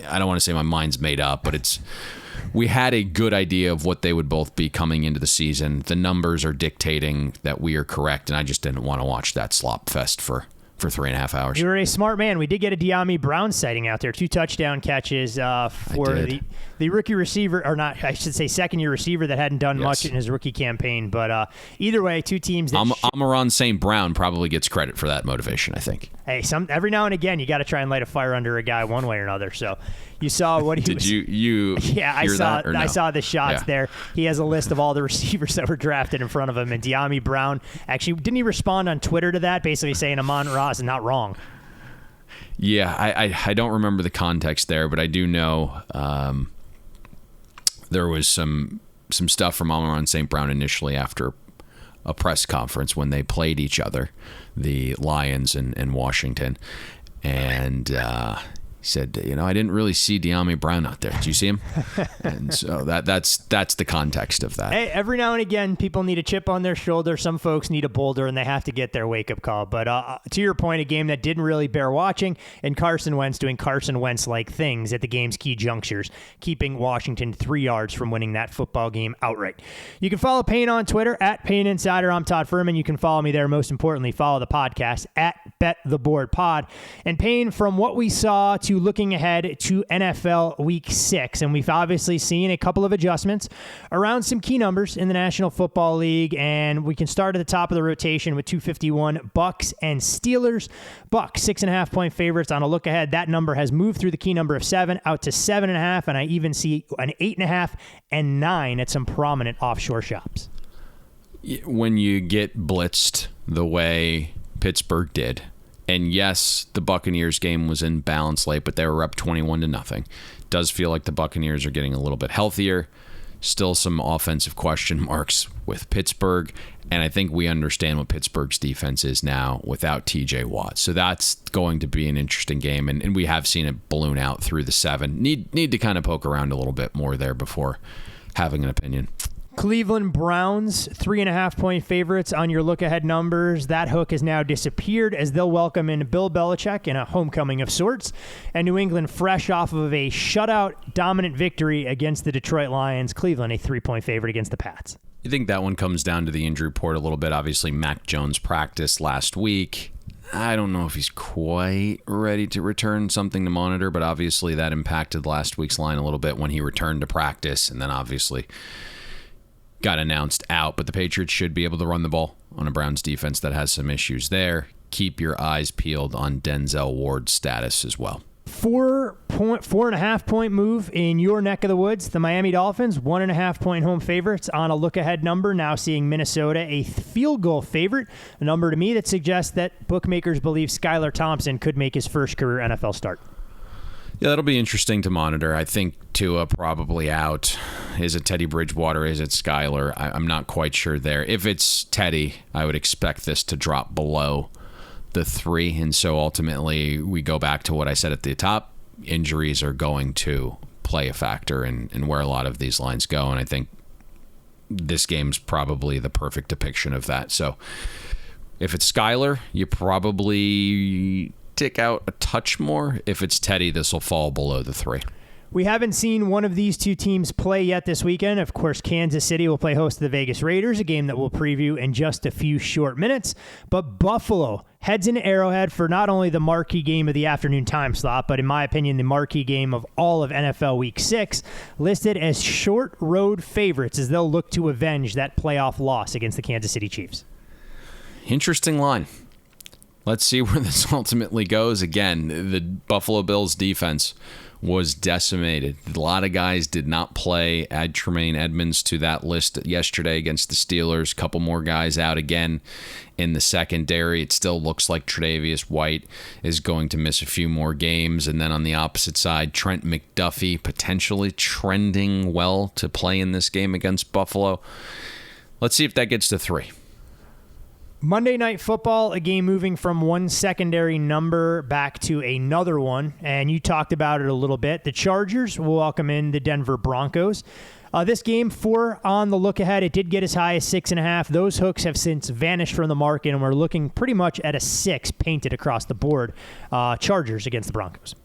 I don't want to say my mind's made up, but we had a good idea of what they would both be coming into the season. The numbers are dictating that we are correct, and I just didn't want to watch that slop fest for 3.5 hours. You were a smart man. We did get a Deandre Brown sighting out there. 2 touchdown catches for the rookie receiver, or not, I should say second-year receiver that hadn't done much in his rookie campaign. But either way, 2 teams that Amon St. Brown probably gets credit for that motivation, I think. Hey, every now and again, you got to try and light a fire under a guy one way or another. So you saw what he was. Did you Yeah, hear that, or no? I saw the shots there. He has a list of all the receivers that were drafted in front of him. And Deandre Brown, actually, didn't he respond on Twitter to that, basically saying Amon-Ra is not wrong? Yeah, I don't remember the context there, but I do know there was some stuff from Amon St. Brown initially after a press conference when they played each other, the Lions and Washington, and he said, I didn't really see Deandre Brown out there. Did you see him? And so that's the context of that. Hey, every now and again, people need a chip on their shoulder. Some folks need a boulder, and they have to get their wake-up call. But to your point, a game that didn't really bear watching, and Carson Wentz doing Carson Wentz-like things at the game's key junctures, keeping Washington 3 yards from winning that football game outright. You can follow Payne on Twitter, @PayneInsider. I'm Todd Furman. You can follow me there. Most importantly, follow the podcast, @BetTheBoardPod. And Payne, from what we saw to looking ahead to NFL Week 6, and we've obviously seen a couple of adjustments around some key numbers in the National Football League, and we can start at the top of the rotation with 251 Bucks and Steelers. Bucks 6.5-point favorites on a look ahead. That number has moved through the key number of 7 out to 7.5, and I even see an 8.5 and 9 at some prominent offshore shops. When you get blitzed the way Pittsburgh did, and yes, the Buccaneers game was in balance late, but they were up 21-0. Does feel like the Buccaneers are getting a little bit healthier. Still some offensive question marks with Pittsburgh, and I think we understand what Pittsburgh's defense is now without TJ Watt. So that's going to be an interesting game, and we have seen it balloon out through the 7. Need to kind of poke around a little bit more there before having an opinion. Cleveland Browns, 3.5-point favorites on your look-ahead numbers. That hook has now disappeared as they'll welcome in Bill Belichick in a homecoming of sorts. And New England, fresh off of a shutout dominant victory against the Detroit Lions. Cleveland, a 3-point favorite against the Pats. You think that one comes down to the injury report a little bit? Obviously, Mac Jones practiced last week. I don't know if he's quite ready to return, something to monitor, but obviously that impacted last week's line a little bit when he returned to practice, and then obviously got announced out. But the Patriots should be able to run the ball on a Browns defense that has some issues there. Keep your eyes peeled on Denzel Ward's status as well. 4.5-point move in your neck of the woods. The Miami Dolphins, 1.5-point home favorites on a look-ahead number. Now seeing Minnesota a field goal favorite, a number to me that suggests that bookmakers believe Skylar Thompson could make his first career NFL start. Yeah, that'll be interesting to monitor. I think Tua probably out. Is it Teddy Bridgewater? Is it Skylar? I'm not quite sure there. If it's Teddy, I would expect this to drop below the 3. And so ultimately, we go back to what I said at the top. Injuries are going to play a factor in where a lot of these lines go. And I think this game's probably the perfect depiction of that. So if it's Skylar, you probably tick out a touch more. If it's Teddy, this will fall below the 3. We haven't seen one of these two teams play yet this weekend. Of course, Kansas City will play host to the Vegas Raiders, a game that we'll preview in just a few short minutes. But Buffalo heads into Arrowhead for not only the marquee game of the afternoon time slot, but in my opinion, the marquee game of all of NFL Week 6, listed as short road favorites as they'll look to avenge that playoff loss against the Kansas City Chiefs. Interesting line. Let's see where this ultimately goes. Again, the Buffalo Bills defense was decimated. A lot of guys did not play. Add Tremaine Edmonds to that list yesterday against the Steelers. A couple more guys out again in the secondary. It still looks like Tre'Davious White is going to miss a few more games. And then on the opposite side, Trent McDuffie potentially trending well to play in this game against Buffalo. Let's see if that gets to 3. Monday Night Football, a game moving from one secondary number back to another one, and you talked about it a little bit. The Chargers will welcome in the Denver Broncos. This game, 4 on the look ahead. It did get as high as 6.5. Those hooks have since vanished from the market, and we're looking pretty much at a 6 painted across the board. Chargers against the Broncos.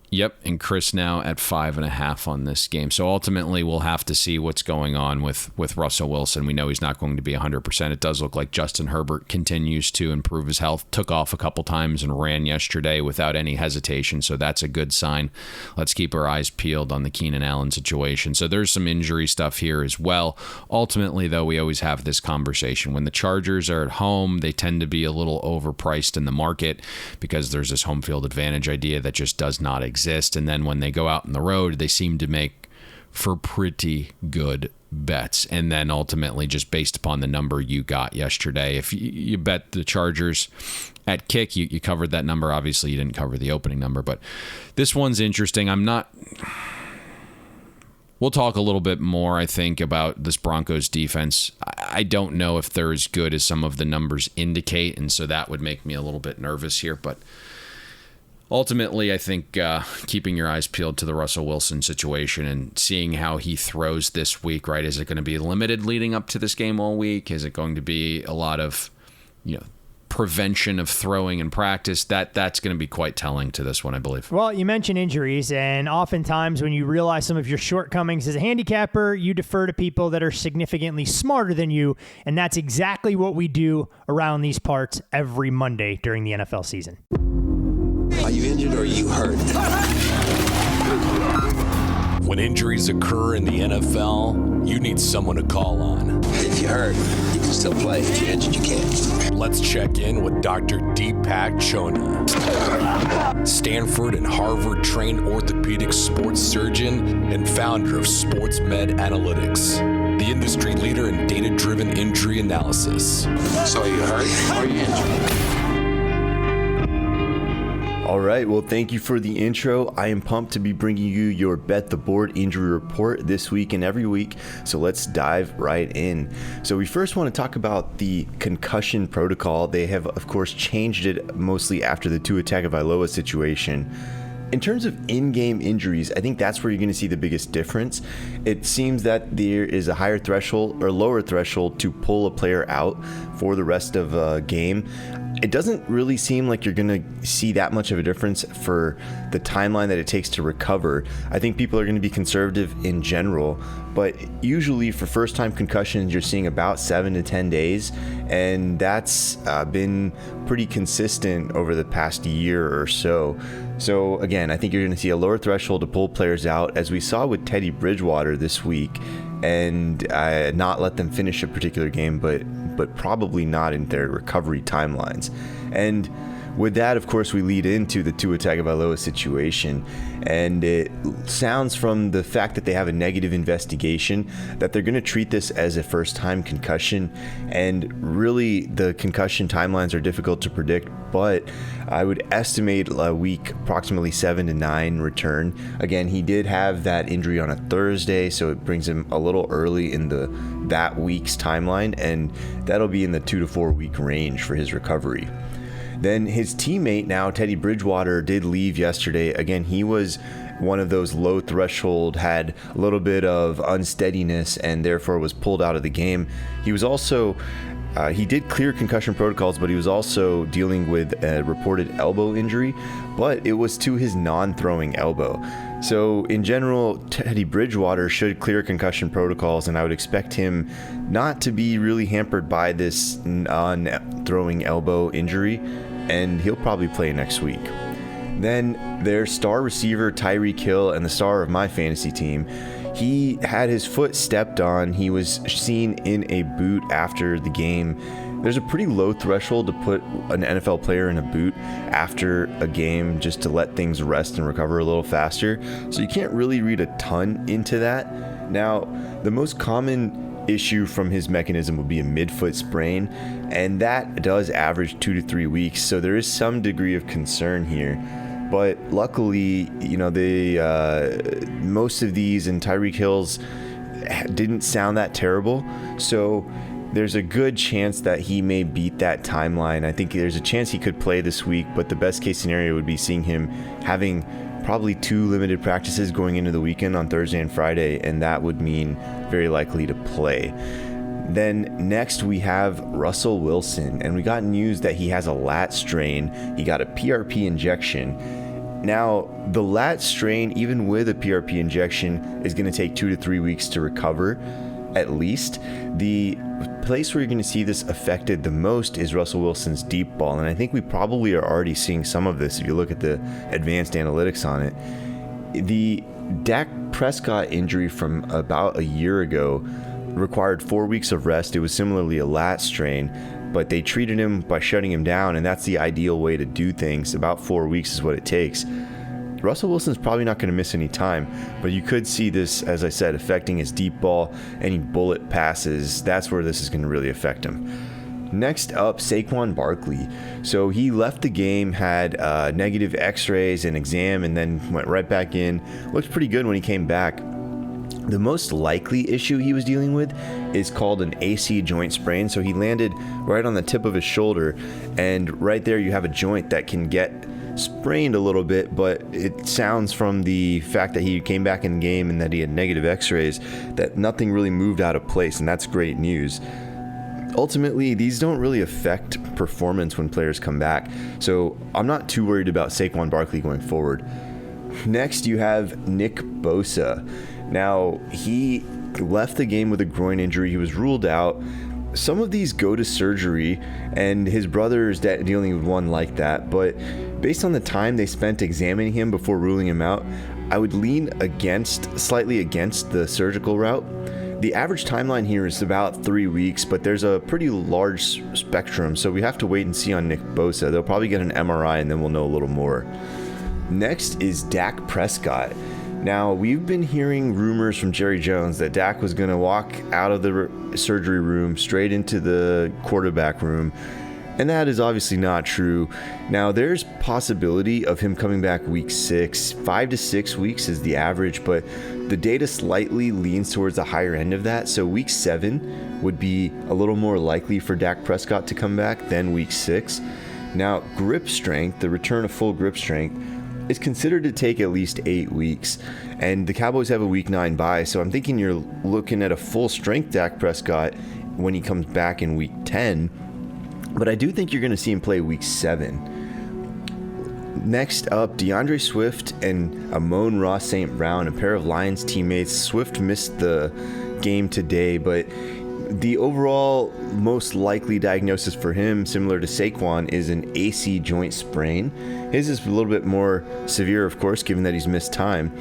Yep, and Chris now at 5.5 on this game. So ultimately, we'll have to see what's going on with Russell Wilson. We know he's not going to be 100%. It does look like Justin Herbert continues to improve his health. Took off a couple times and ran yesterday without any hesitation, so that's a good sign. Let's keep our eyes peeled on the Keenan Allen situation. So there's some injury stuff here as well. Ultimately, though, we always have this conversation. When the Chargers are at home, they tend to be a little overpriced in the market because there's this home field advantage idea that just does not exist. And then when they go out on the road, they seem to make for pretty good bets. And then ultimately, just based upon the number you got yesterday, if you bet the Chargers at kick, you covered that number. Obviously, you didn't cover the opening number, but this one's interesting. We'll talk a little bit more, I think, about this Broncos defense. I don't know if they're as good as some of the numbers indicate, and so that would make me a little bit nervous here, but ultimately, I think keeping your eyes peeled to the Russell Wilson situation and seeing how he throws this week, right? Is it going to be limited leading up to this game all week? Is it going to be a lot of, prevention of throwing in practice? That's going to be quite telling to this one, I believe. Well, you mentioned injuries, and oftentimes when you realize some of your shortcomings as a handicapper, you defer to people that are significantly smarter than you, and that's exactly what we do around these parts every Monday during the NFL season. Are you injured or are you hurt? When injuries occur in the NFL, you need someone to call on. If you're hurt, you can still play. If you're injured, you can't. Let's check in with Dr. Deepak Chona, Stanford and Harvard-trained orthopedic sports surgeon and founder of SportsMed Analytics, the industry leader in data-driven injury analysis. So are you hurt or are you injured? All right, well, thank you for the intro. I am pumped to be bringing you your Bet the Board injury report this week and every week, so let's dive right in. So we first want to talk about the concussion protocol. They have, of course, changed it mostly after the Tua Tagovailoa situation. In terms of in-game injuries, I think that's where you're going to see the biggest difference. It seems that there is a higher threshold or lower threshold to pull a player out for the rest of a game. It doesn't really seem like you're going to see that much of a difference for the timeline that it takes to recover. I think people are going to be conservative in general, but usually for first-time concussions, you're seeing about 7 to 10 days, and that's been pretty consistent over the past year or so. So again, I think you're going to see a lower threshold to pull players out, as we saw with Teddy Bridgewater this week, and not let them finish a particular game, but probably not in their recovery timelines. And with that, of course, we lead into the Tua Tagovailoa situation, and it sounds from the fact that they have a negative investigation that they're going to treat this as a first-time concussion, and really the concussion timelines are difficult to predict, but I would estimate a week, approximately 7 to 9 return. Again, he did have that injury on a Thursday, so it brings him a little early in that week's timeline, and that'll be in the 2 to 4 week range for his recovery. Then his teammate now, Teddy Bridgewater, did leave yesterday. Again, he was one of those low threshold, had a little bit of unsteadiness, and therefore was pulled out of the game. He was also, he did clear concussion protocols, but he was also dealing with a reported elbow injury, but it was to his non-throwing elbow. So in general, Teddy Bridgewater should clear concussion protocols, and I would expect him not to be really hampered by this non-throwing elbow injury, and he'll probably play next week. Then their star receiver, Tyreek Hill, and the star of my fantasy team, he had his foot stepped on. He was seen in a boot after the game. There's a pretty low threshold to put an NFL player in a boot after a game just to let things rest and recover a little faster. So you can't really read a ton into that. Now, the most common issue from his mechanism would be a midfoot sprain, and that does average 2 to 3 weeks. So there is some degree of concern here. But luckily, most of these, and Tyreek Hill's didn't sound that terrible. So there's a good chance that he may beat that timeline. I think there's a chance he could play this week, but the best case scenario would be seeing him having probably 2 limited practices going into the weekend on Thursday and Friday, and that would mean very likely to play. Then next we have Russell Wilson, and we got news that he has a lat strain. He got a PRP injection. Now, the lat strain, even with a PRP injection, is going to take 2 to 3 weeks to recover, at least. The place where you're going to see this affected the most is Russell Wilson's deep ball, and I think we probably are already seeing some of this if you look at the advanced analytics on it. The Dak Prescott injury from about a year ago required 4 weeks of rest. It was similarly a lat strain, but they treated him by shutting him down, and that's the ideal way to do things. About 4 weeks is what it takes. Russell Wilson's probably not going to miss any time, but you could see this, as I said, affecting his deep ball, any bullet passes. That's where this is going to really affect him. Next up, Saquon Barkley. So he left the game, had negative x-rays and exam, and then went right back in. Looked pretty good when he came back. The most likely issue he was dealing with is called an AC joint sprain. So he landed right on the tip of his shoulder, and right there you have a joint that can get sprained a little bit, but it sounds from the fact that he came back in the game and that he had negative x-rays that nothing really moved out of place, and that's great news. Ultimately, these don't really affect performance when players come back, so I'm not too worried about Saquon Barkley going forward. Next, you have Nick Bosa. Now, he left the game with a groin injury. He was ruled out. Some of these go to surgery, and his brother is dealing with one like that, but based on the time they spent examining him before ruling him out, I would lean slightly against the surgical route. The average timeline here is about 3 weeks, but there's a pretty large spectrum, so we have to wait and see on Nick Bosa. They'll probably get an MRI, and then we'll know a little more. Next is Dak Prescott. Now, we've been hearing rumors from Jerry Jones that Dak was going to walk out of the surgery room straight into the quarterback room, and that is obviously not true. Now, there's possibility of him coming back week 6. 5 to 6 weeks is the average, but the data slightly leans towards the higher end of that, so week 7 would be a little more likely for Dak Prescott to come back than week 6. Now, grip strength, the return of full grip strength, is considered to take at least 8 weeks, and the Cowboys have a week 9 bye, so I'm thinking you're looking at a full strength Dak Prescott when he comes back in week 10, but I do think you're going to see him play week 7. Next up, Deandre Swift and Amon Ross St. Brown, a pair of Lions teammates. Swift missed the game today, but the overall most likely diagnosis for him, similar to Saquon, is an AC joint sprain. His is a little bit more severe, of course, given that he's missed time.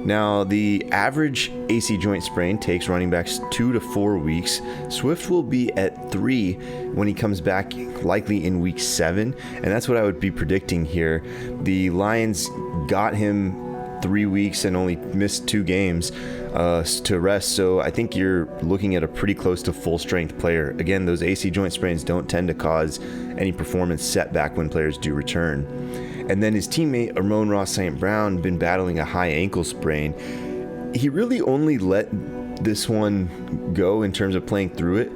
Now, the average AC joint sprain takes running backs 2 to 4 weeks. Swift will be at 3 when he comes back, likely in week 7, and that's what I would be predicting here. The Lions got him 3 weeks and only missed 2 games to rest, so I think you're looking at a pretty close to full strength player. Again, those AC joint sprains don't tend to cause any performance setback when players do return. And then his teammate Amon Ross St. Brown been battling a high ankle sprain. He really only let this one go in terms of playing through it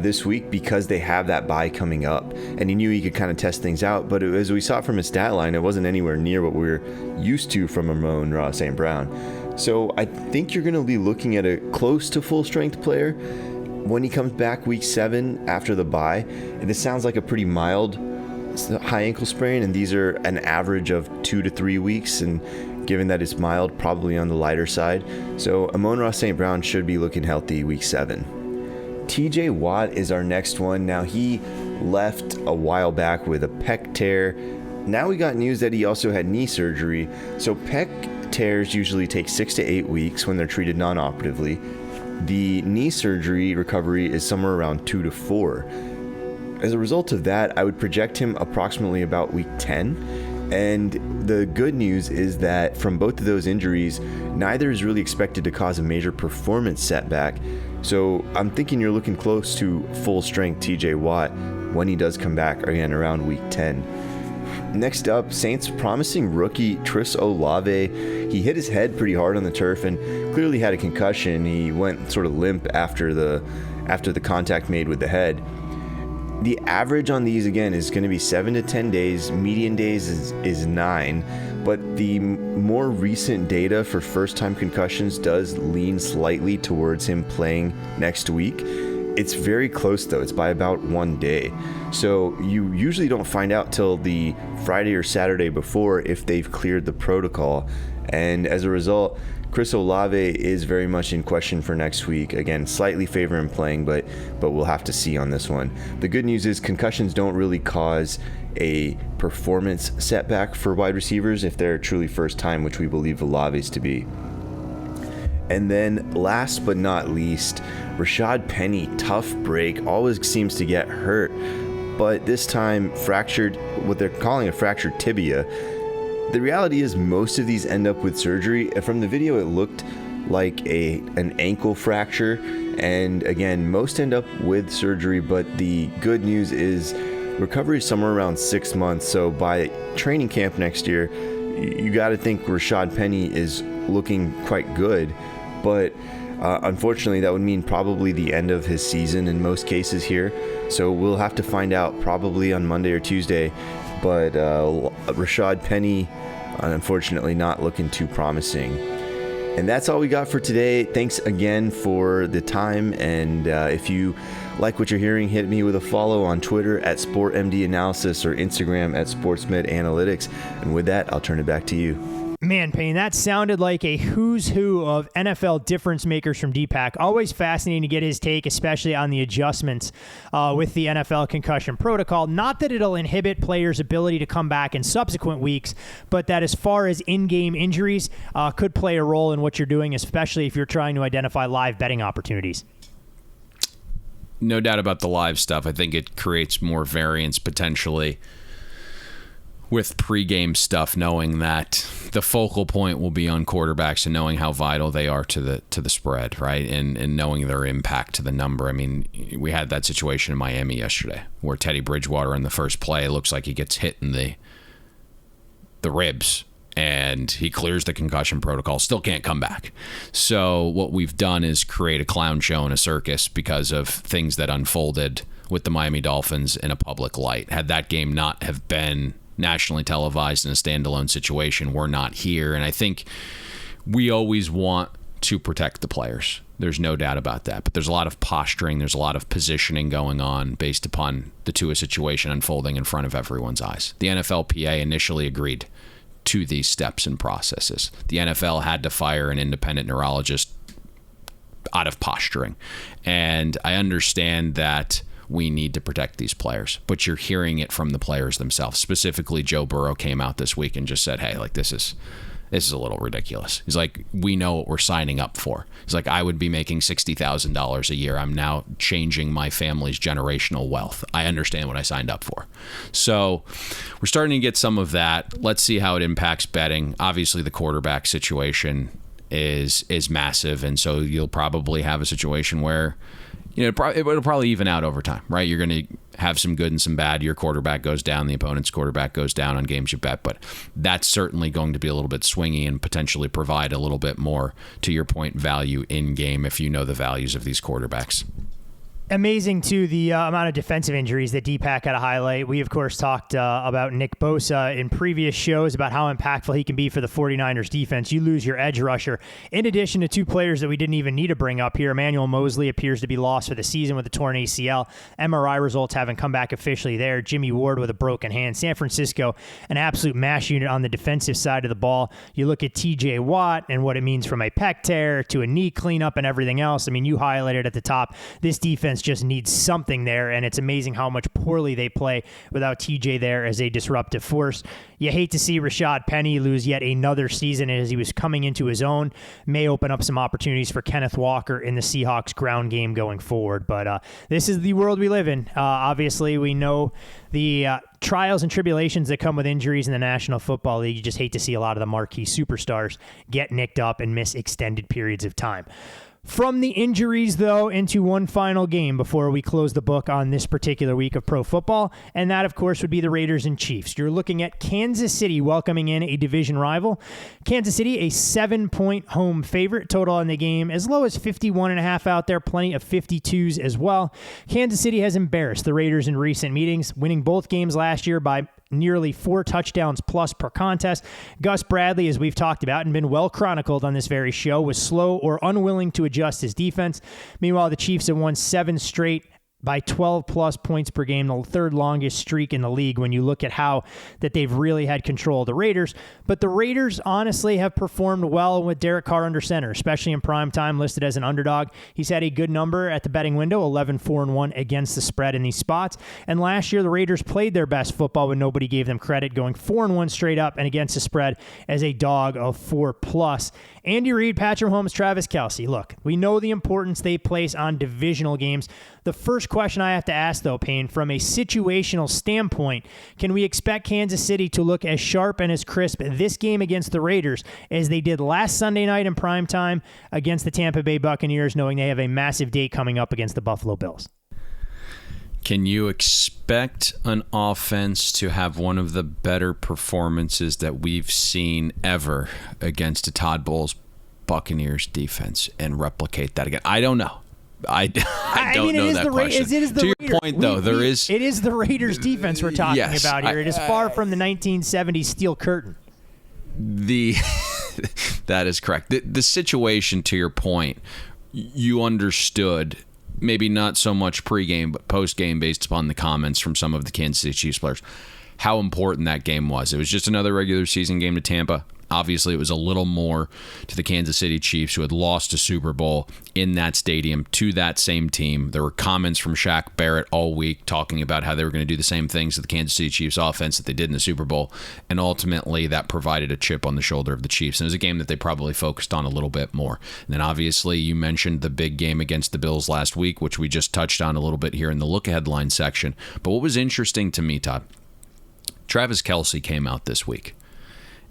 this week because they have that bye coming up, and he knew he could kind of test things out, but as we saw from his stat line, it wasn't anywhere near what we were used to from Amon Ross St. Brown. So I think you're going to be looking at a close to full strength player when he comes back week 7 after the bye. And this sounds like a pretty mild high ankle sprain, and these are an average of 2 to 3 weeks, and given that it's mild, probably on the lighter side. So Amon Ross St. Brown should be looking healthy week 7. TJ Watt is our next one. Now, he left a while back with a pec tear. Now we got news that he also had knee surgery. So pec tears usually take 6 to 8 weeks when they're treated non-operatively. The knee surgery recovery is somewhere around 2 to 4. As a result of that, I would project him approximately about week 10. And the good news is that from both of those injuries, neither is really expected to cause a major performance setback. So I'm thinking you're looking close to full strength TJ Watt when he does come back again around week 10. Next up, Saints promising rookie Tris Olave. He hit his head pretty hard on the turf and clearly had a concussion. He went sort of limp after the after the contact made with the head. The average on these, again, is going to be 7 to 10 days. Median days is 9. But the more recent data for first-time concussions does lean slightly towards him playing next week. It's very close, though. It's by about 1 day. So you usually don't find out till the Friday or Saturday before if they've cleared the protocol. And as a result, Chris Olave is very much in question for next week. Again, slightly favor him playing, but we'll have to see on this one. The good news is concussions don't really cause a performance setback for wide receivers if they're truly first time, which we believe Olave's to be. And then last but not least, Rashad Penny, tough break, always seems to get hurt, but this time fractured, what they're calling a fractured tibia. The reality is most of these end up with surgery. From the video, it looked like an ankle fracture, and again, most end up with surgery, but the good news is recovery is somewhere around 6 months. So by training camp next year, you got to think Rashad Penny is looking quite good, but unfortunately that would mean probably the end of his season in most cases here. So we'll have to find out probably on Monday or Tuesday, but Rashad Penny, unfortunately, not looking too promising. And that's all we got for today. Thanks again for the time. And if you like what you're hearing, hit me with a follow on Twitter at SportMDAnalysis or Instagram at SportsMedAnalytics. And with that, I'll turn it back to you. Man, Payne, that sounded like a who's who of NFL difference makers from Deepak. Always fascinating to get his take, especially on the adjustments with the NFL concussion protocol. Not that it'll inhibit players' ability to come back in subsequent weeks, but that as far as in-game injuries could play a role in what you're doing, especially if you're trying to identify live betting opportunities. No doubt about the live stuff. I think it creates more variance potentially with pregame stuff, knowing that the focal point will be on quarterbacks and knowing how vital they are to the spread, right? And knowing their impact to the number. I mean, we had that situation in Miami yesterday where Teddy Bridgewater in the first play looks like he gets hit in the ribs and he clears the concussion protocol, still can't come back. So what we've done is create a clown show and a circus because of things that unfolded with the Miami Dolphins in a public light. Had that game not have been nationally televised in a standalone situation, we're not here. And I think we always want to protect the players. There's no doubt about that. But there's a lot of posturing, there's a lot of positioning going on based upon the Tua situation unfolding in front of everyone's eyes. The NFLPA initially agreed to these steps and processes. The NFL had to fire an independent neurologist out of posturing. And I understand that we need to protect these players, but you're hearing it from the players themselves. Specifically, Joe Burrow came out this week and just said, hey, like this is a little ridiculous. He's like, we know what we're signing up for. He's like, I would be making $60,000 a year. I'm now changing my family's generational wealth. I understand what I signed up for. So we're starting to get some of that. Let's see how it impacts betting. Obviously, the quarterback situation is massive, and so you'll probably have a situation where it'll probably even out over time, right? You're going to have some good and some bad. Your quarterback goes down, the opponent's quarterback goes down on games you bet, but that's certainly going to be a little bit swingy and potentially provide a little bit more, to your point, value in game if you know the values of these quarterbacks. Amazing, too, the amount of defensive injuries that Deepak had to highlight. We, of course, talked about Nick Bosa in previous shows about how impactful he can be for the 49ers defense. You lose your edge rusher. In addition to two players that we didn't even need to bring up here, Emmanuel Mosley appears to be lost for the season with a torn ACL. MRI results haven't come back officially there. Jimmy Ward with a broken hand. San Francisco, an absolute mash unit on the defensive side of the ball. You look at TJ Watt and what it means from a pec tear to a knee cleanup and everything else. I mean, you highlighted at the top, this defense just needs something there, and it's amazing how much poorly they play without TJ there as a disruptive force. You hate to see Rashad Penny lose yet another season as he was coming into his own. May open up some opportunities for Kenneth Walker in the Seahawks ground game going forward, but this is the world we live in. Obviously, we know the trials and tribulations that come with injuries in the National Football League. You just hate to see a lot of the marquee superstars get nicked up and miss extended periods of time. From the injuries, though, into one final game before we close the book on this particular week of pro football, and that, of course, would be the Raiders and Chiefs. You're looking at Kansas City welcoming in a division rival. Kansas City, a 7-point home favorite. Total in the game as low as 51.5 out there, plenty of 52s as well. Kansas City has embarrassed the Raiders in recent meetings, winning both games last year by nearly 4 touchdowns plus per contest. Gus Bradley, as we've talked about and been well chronicled on this very show, was slow or unwilling to adjust his defense. Meanwhile, the Chiefs have won 7 straight by 12-plus points per game, the third longest streak in the league when you look at how that they've really had control of the Raiders. But the Raiders honestly have performed well with Derek Carr under center, especially in prime time, listed as an underdog. He's had a good number at the betting window, 11-4-1 against the spread in these spots. And last year, the Raiders played their best football when nobody gave them credit, going 4-1 straight up and against the spread as a dog of 4+. Andy Reid, Patrick Mahomes, Travis Kelce. Look, we know the importance they place on divisional games. The first question I have to ask, though, Payne, from a situational standpoint, can we expect Kansas City to look as sharp and as crisp this game against the Raiders as they did last Sunday night in primetime against the Tampa Bay Buccaneers, knowing they have a massive date coming up against the Buffalo Bills? Can you expect an offense to have one of the better performances that we've seen ever against a Todd Bowles Buccaneers defense and replicate that again? I don't know. I don't know that question. To your point, though, it is the Raiders defense we're talking about here. It is far from the 1970s steel curtain. That is correct. The situation, to your point, you understood. Maybe not so much pregame, but postgame, based upon the comments from some of the Kansas City Chiefs players, how important that game was. It was just another regular season game to Tampa. Obviously, it was a little more to the Kansas City Chiefs, who had lost a Super Bowl in that stadium to that same team. There were comments from Shaq Barrett all week talking about how they were going to do the same things to the Kansas City Chiefs offense that they did in the Super Bowl, and ultimately that provided a chip on the shoulder of the Chiefs. And it was a game that they probably focused on a little bit more. And then obviously you mentioned the big game against the Bills last week, which we just touched on a little bit here in the look-ahead line section. But what was interesting to me, Todd, Travis Kelce came out this week.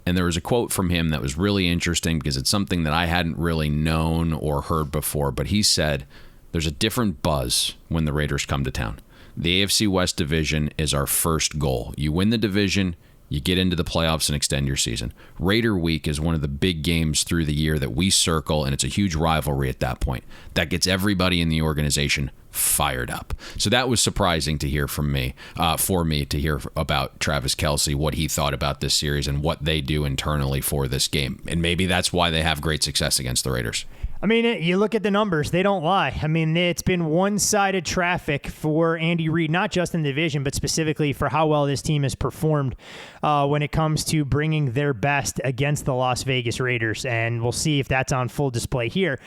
And there was a quote from him that was really interesting because it's something that I hadn't really known or heard before. But he said, there's a different buzz when the Raiders come to town. The AFC West division is our first goal. You win the division, you get into the playoffs and extend your season. Raider Week is one of the big games through the year that we circle, and it's a huge rivalry at that point. That gets everybody in the organization fired up. So that was surprising to hear from me, for me to hear about Travis Kelce, what he thought about this series and what they do internally for this game. And maybe that's why they have great success against the Raiders. I mean, you look at the numbers, they don't lie. I mean, it's been one-sided traffic for Andy Reid, not just in the division, but specifically for how well this team has performed when it comes to bringing their best against the Las Vegas Raiders. And we'll see if that's on full display here.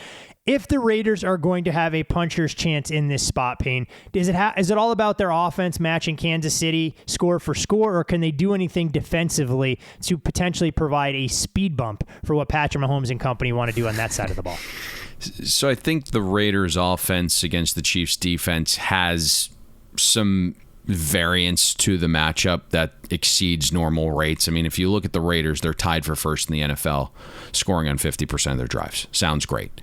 If the Raiders are going to have a puncher's chance in this spot, Payne, is it all about their offense matching Kansas City score for score, or can they do anything defensively to potentially provide a speed bump for what Patrick Mahomes and company want to do on that side of the ball? So I think the Raiders' offense against the Chiefs' defense has some variance to the matchup that exceeds normal rates. I mean, if you look at the Raiders, they're tied for first in the NFL, scoring on 50% of their drives. Sounds great.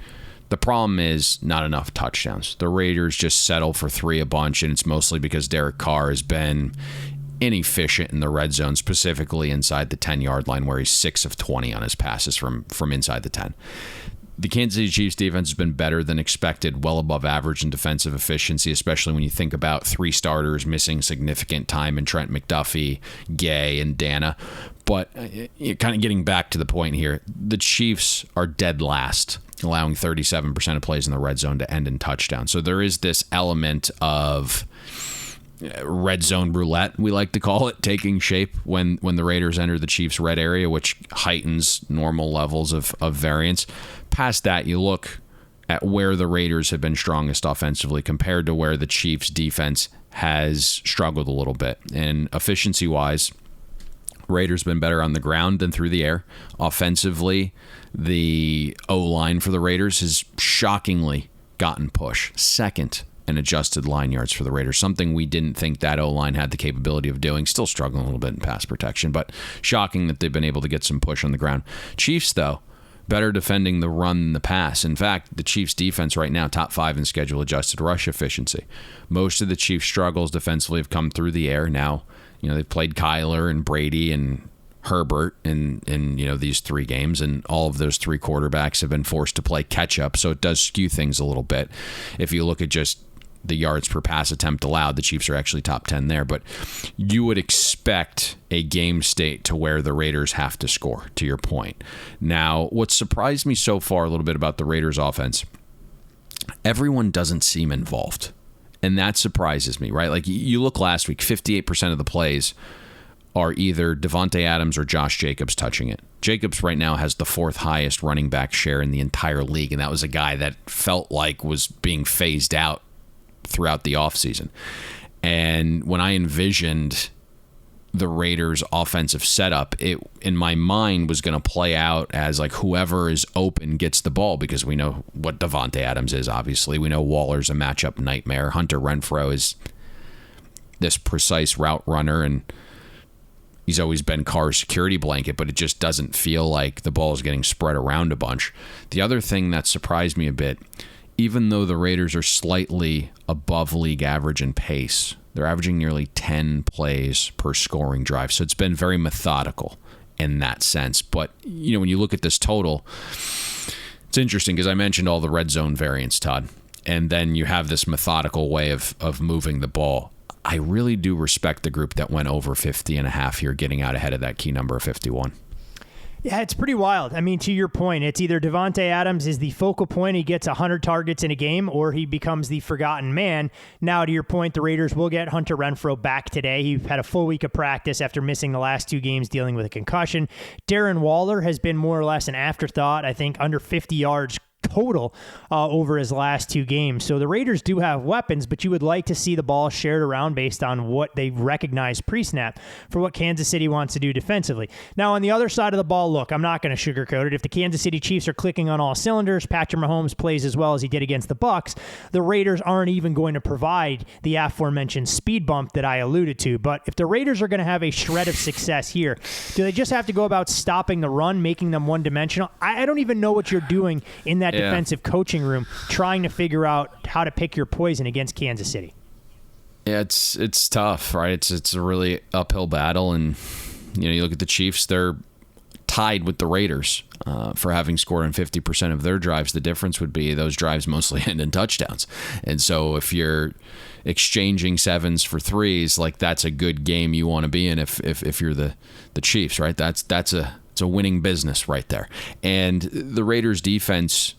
The problem is not enough touchdowns. The Raiders just settle for 3 a bunch, and it's mostly because Derek Carr has been inefficient in the red zone, specifically inside the 10-yard line, where he's 6 of 20 on his passes from inside the 10. The Kansas City Chiefs defense has been better than expected, well above average in defensive efficiency, especially when you think about 3 starters missing significant time in Trent McDuffie, Gay, and Dana. But kind of getting back to the point here, the Chiefs are dead last, allowing 37% of plays in the red zone to end in touchdown. So there is this element of red zone roulette, we like to call it, taking shape when the Raiders enter the Chiefs' red area, which heightens normal levels of variance. Past that, you look at where the Raiders have been strongest offensively compared to where the Chiefs' defense has struggled a little bit. And efficiency-wise, Raiders been better on the ground than through the air. Offensively, the O-line for the Raiders has shockingly gotten push. Second in adjusted line yards for the Raiders, something we didn't think that O-line had the capability of doing. Still struggling a little bit in pass protection, but shocking that they've been able to get some push on the ground. Chiefs, though, better defending the run than the pass. In fact, the Chiefs' defense right now, top 5 in schedule-adjusted rush efficiency. Most of the Chiefs' struggles defensively have come through the air. Now, they've played Kyler and Brady and Herbert in these 3 games, and all of those 3 quarterbacks have been forced to play catch-up, so it does skew things a little bit. If you look at just the yards per pass attempt allowed, the Chiefs are actually top 10 there, but you would expect a game state to where the Raiders have to score, to your point. Now, what surprised me so far a little bit about the Raiders offense, everyone doesn't seem involved, and that surprises me, right? Like, you look last week, 58% of the plays are either Devontae Adams or Josh Jacobs touching it. Jacobs right now has the 4th highest running back share in the entire league, and that was a guy that felt like was being phased out throughout the offseason. And when I envisioned the Raiders' offensive setup, it in my mind was going to play out as like whoever is open gets the ball, because we know what Devontae Adams is, obviously. We know Waller's a matchup nightmare. Hunter Renfrow is this precise route runner, and he's always been Carr's security blanket, but it just doesn't feel like the ball is getting spread around a bunch. The other thing that surprised me a bit, even though the Raiders are slightly above league average in pace, they're averaging nearly 10 plays per scoring drive. So it's been very methodical in that sense. But, when you look at this total, it's interesting because I mentioned all the red zone variants, Todd. And then you have this methodical way of moving the ball. I really do respect the group that went over 50.5 here, getting out ahead of that key number of 51. Yeah, it's pretty wild. I mean, to your point, it's either Devontae Adams is the focal point, he gets 100 targets in a game, or he becomes the forgotten man. Now, to your point, the Raiders will get Hunter Renfrow back today. He had a full week of practice after missing the last 2 games dealing with a concussion. Darren Waller has been more or less an afterthought, I think, under 50 yards total over his last 2 games. So the Raiders do have weapons, but you would like to see the ball shared around based on what they recognize pre-snap for what Kansas City wants to do defensively. Now, on the other side of the ball, look, I'm not going to sugarcoat it. If the Kansas City Chiefs are clicking on all cylinders, Patrick Mahomes plays as well as he did against the Bucs, the Raiders aren't even going to provide the aforementioned speed bump that I alluded to. But if the Raiders are going to have a shred of success here, do they just have to go about stopping the run, making them one-dimensional? I don't even know what you're doing in that defensive coaching room, trying to figure out how to pick your poison against Kansas City. Yeah, it's tough, right? It's a really uphill battle, and you look at the Chiefs; they're tied with the Raiders for having scored on 50% of their drives. The difference would be those drives mostly end in touchdowns, and so if you're exchanging 7s for 3s, like that's a good game you want to be in. If you're the Chiefs, right? It's a winning business right there, and the Raiders defense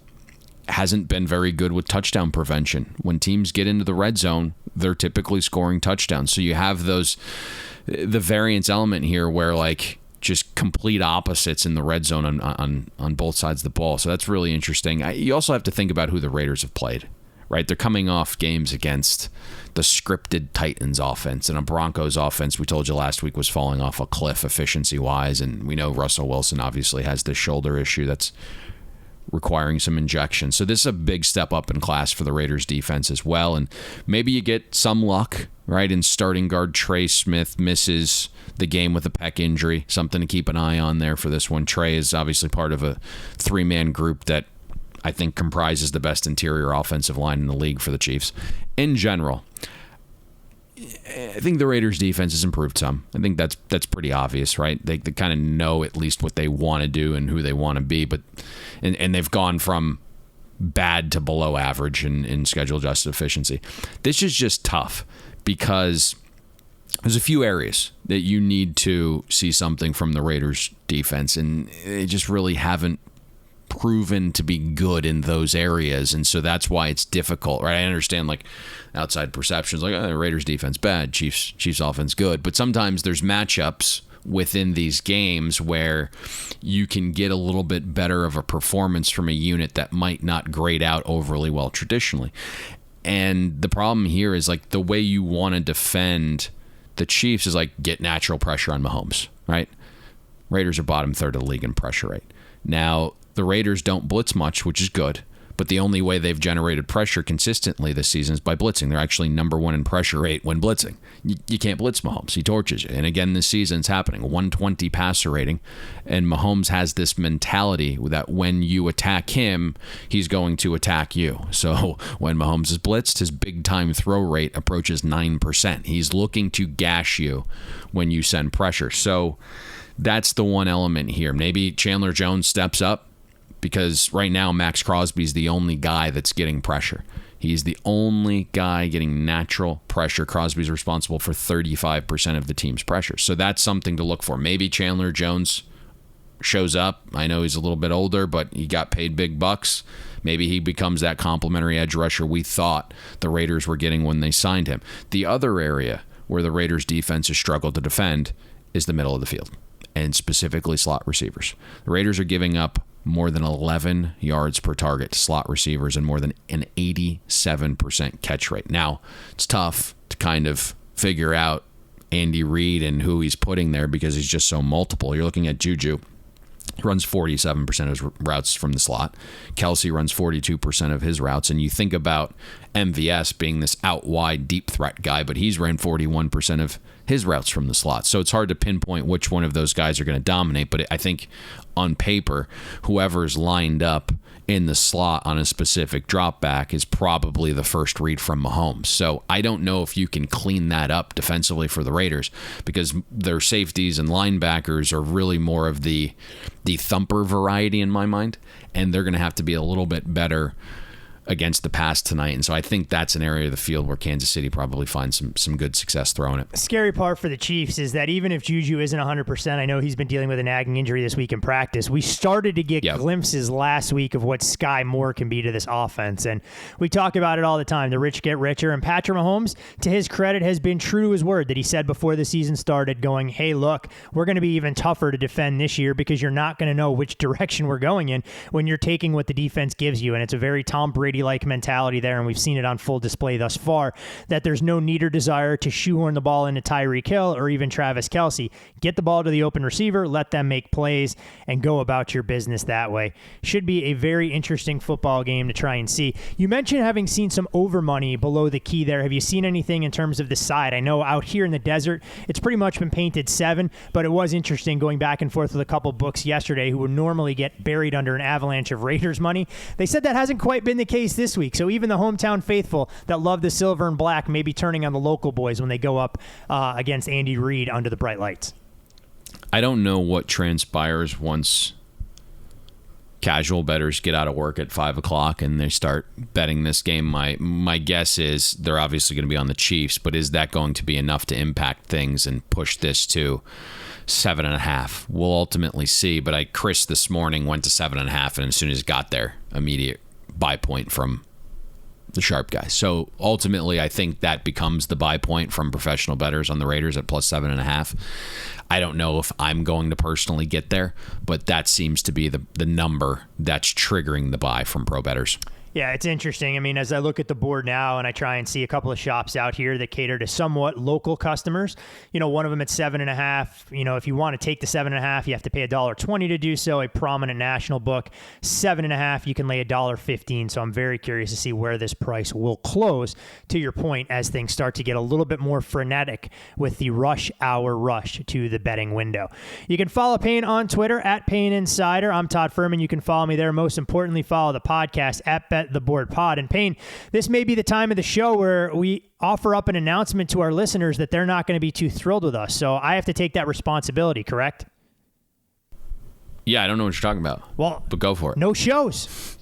hasn't been very good with touchdown prevention. When teams get into the red zone, they're typically scoring touchdowns. So you have the variance element here where like just complete opposites in the red zone on both sides of the ball. So that's really interesting. You also have to think about who the Raiders have played, right? They're coming off games against the scripted Titans offense and a Broncos offense we told you last week was falling off a cliff efficiency-wise. And we know Russell Wilson obviously has this shoulder issue that's requiring some injection. So this is a big step up in class for the Raiders defense as well. And maybe you get some luck, right? And starting guard Trey Smith misses the game with a pec injury. Something to keep an eye on there for this one. Trey is obviously part of a 3-man group that I think comprises the best interior offensive line in the league for the Chiefs. In general, I think the Raiders defense has improved some. I think that's pretty obvious, right? They kind of know at least what they want to do and who they want to be, but and they've gone from bad to below average in schedule adjusted efficiency. This is just tough because there's a few areas that you need to see something from the Raiders defense, and they just really haven't proven to be good in those areas, and so that's why it's difficult, right? I understand like outside perceptions, like Raiders defense bad, Chiefs offense good, but sometimes there's matchups within these games where you can get a little bit better of a performance from a unit that might not grade out overly well traditionally. And the problem here is like the way you want to defend the Chiefs is like get natural pressure on Mahomes, right? Raiders are bottom third of the league in pressure rate. Now, the Raiders don't blitz much, which is good, But the only way they've generated pressure consistently this season is by blitzing. They're actually number 1 in pressure rate when blitzing. You can't blitz Mahomes. He torches you. And again, this season it's happening. 120 passer rating. And Mahomes has this mentality that when you attack him, he's going to attack you. So when Mahomes is blitzed, his big-time throw rate approaches 9%. He's looking to gash you when you send pressure. So that's the one element here. Maybe Chandler Jones steps up, because right now Max Crosby's the only guy that's getting pressure. He's the only guy getting natural pressure. Crosby's responsible for 35% of the team's pressure. So that's something to look for. Maybe Chandler Jones shows up. I know he's a little bit older, but he got paid big bucks. Maybe he becomes that complimentary edge rusher we thought the Raiders were getting when they signed him. The other area where the Raiders defense has struggled to defend is the middle of the field, and specifically slot receivers. The Raiders are giving up more than 11 yards per target to slot receivers and more than an 87% catch rate. Now, it's tough to kind of figure out Andy Reid and who he's putting there because he's just so multiple. You're looking at Juju. He runs 47% of his routes from the slot. Kelsey runs 42% of his routes. And you think about MVS being this out wide deep threat guy, but he's ran 41% of his routes from the slot. So it's hard to pinpoint which one of those guys are going to dominate. But I think on paper, whoever's lined up in the slot on a specific drop back is probably the first read from Mahomes. So I don't know if you can clean that up defensively for the Raiders, because their safeties and linebackers are really more of the thumper variety in my mind, and they're going to have to be a little bit better against the pass tonight. And so I think that's an area of the field where Kansas City probably finds some good success throwing it. The scary part for the Chiefs is that even if Juju isn't 100%, I know he's been dealing with a nagging injury this week in practice. We started to get glimpses last week of what Sky Moore can be to this offense. And we talk about it all the time. The rich get richer. And Patrick Mahomes, to his credit, has been true to his word that he said before the season started, going, hey, look, we're going to be even tougher to defend this year because you're not going to know which direction we're going in when you're taking what the defense gives you. And it's a very Tom Brady-like mentality there, and we've seen it on full display thus far, that there's no need or desire to shoehorn the ball into Tyreek Hill or even Travis Kelce. Get the ball to the open receiver, let them make plays, and go about your business that way. Should be a very interesting football game to try and see. You mentioned having seen some over money below the key there. Have you seen anything in terms of the side? I know out here in the desert, it's pretty much been painted 7, but it was interesting going back and forth with a couple books yesterday who would normally get buried under an avalanche of Raiders money. They said that hasn't quite been the case this week. So even the hometown faithful that love the silver and black may be turning on the local boys when they go up against Andy Reid under the bright lights. I don't know what transpires once casual bettors get out of work at 5 o'clock and they start betting this game. My guess is they're obviously going to be on the Chiefs, but is that going to be enough to impact things and push this to 7.5? We'll ultimately see. But Chris this morning went to 7.5, and as soon as it got there, immediate buy point from the sharp guy. So ultimately, I think that becomes the buy point from professional bettors on the Raiders at plus 7.5. I don't know if I'm going to personally get there, but that seems to be the number that's triggering the buy from pro bettors. Yeah, it's interesting. I mean, as I look at the board now and I try and see a couple of shops out here that cater to somewhat local customers, one of them at 7.5, if you want to take the 7.5, you have to pay $1.20 to do so. A prominent national book, 7.5, you can lay $1.15. So I'm very curious to see where this price will close, to your point, as things start to get a little bit more frenetic with the rush hour rush to the betting window. You can follow Payne on Twitter at Payne Insider. I'm Todd Furman. You can follow me there. Most importantly, follow the podcast at Bet the Board Pod. And Payne, this may be the time of the show where we offer up an announcement to our listeners that they're not going to be too thrilled with us. So I have to take that responsibility, correct? Yeah, I don't know what you're talking about. Well, but go for it. No shows.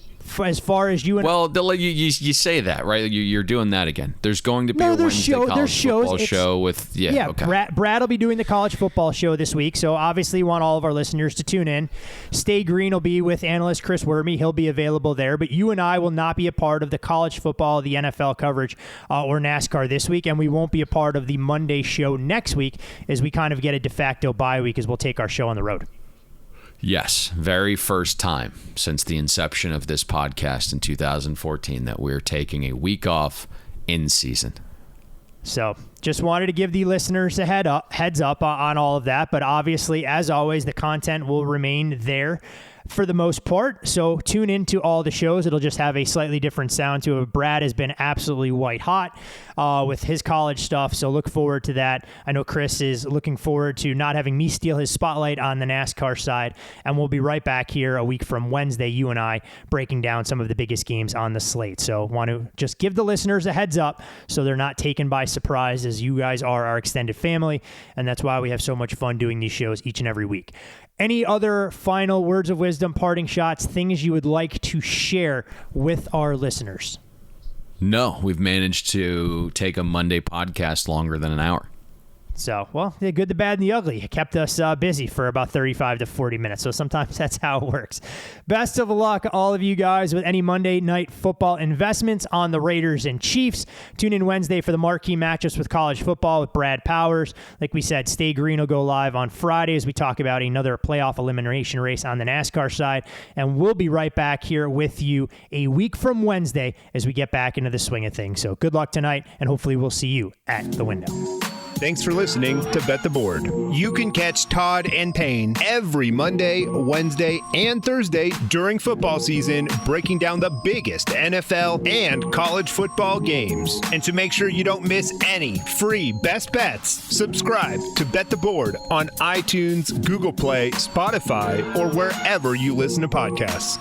As far as you and you say that, right? You're doing that again. There's going to be a Wednesday college football show with okay. Brad will be doing the college football show this week, so obviously want all of our listeners to tune in. Stay Green will be with analyst Chris Wormy. He'll be available there, but you and I will not be a part of the college football, the NFL coverage, or NASCAR this week, and we won't be a part of the Monday show next week as we kind of get a de facto bye week as we'll take our show on the road. Yes, very first time since the inception of this podcast in 2014 that we're taking a week off in season. So just wanted to give the listeners a heads up on all of that. But obviously, as always, the content will remain there for the most part. So tune into all the shows. It'll just have a slightly different sound to it. Brad has been absolutely white hot with his college stuff, so look forward to that. I know Chris is looking forward to not having me steal his spotlight on the NASCAR side, and we'll be right back here a week from Wednesday, you and I, breaking down some of the biggest games on the slate. So want to just give the listeners a heads up so they're not taken by surprise, as you guys are our extended family, and that's why we have so much fun doing these shows each and every week. Any other final words of wisdom, parting shots, things you would like to share with our listeners? No, we've managed to take a Monday podcast longer than an hour. So, well, the good, the bad, and the ugly. It kept us busy for about 35 to 40 minutes. So sometimes that's how it works. Best of luck, all of you guys, with any Monday night football investments on the Raiders and Chiefs. Tune in Wednesday for the marquee matchups with college football with Brad Powers. Like we said, Stay Green will go live on Friday as we talk about another playoff elimination race on the NASCAR side. And we'll be right back here with you a week from Wednesday as we get back into the swing of things. So good luck tonight, and hopefully we'll see you at the window. Thanks for listening to Bet the Board. You can catch Todd and Payne every Monday, Wednesday, and Thursday during football season, breaking down the biggest NFL and college football games. And to make sure you don't miss any free best bets, subscribe to Bet the Board on iTunes, Google Play, Spotify, or wherever you listen to podcasts.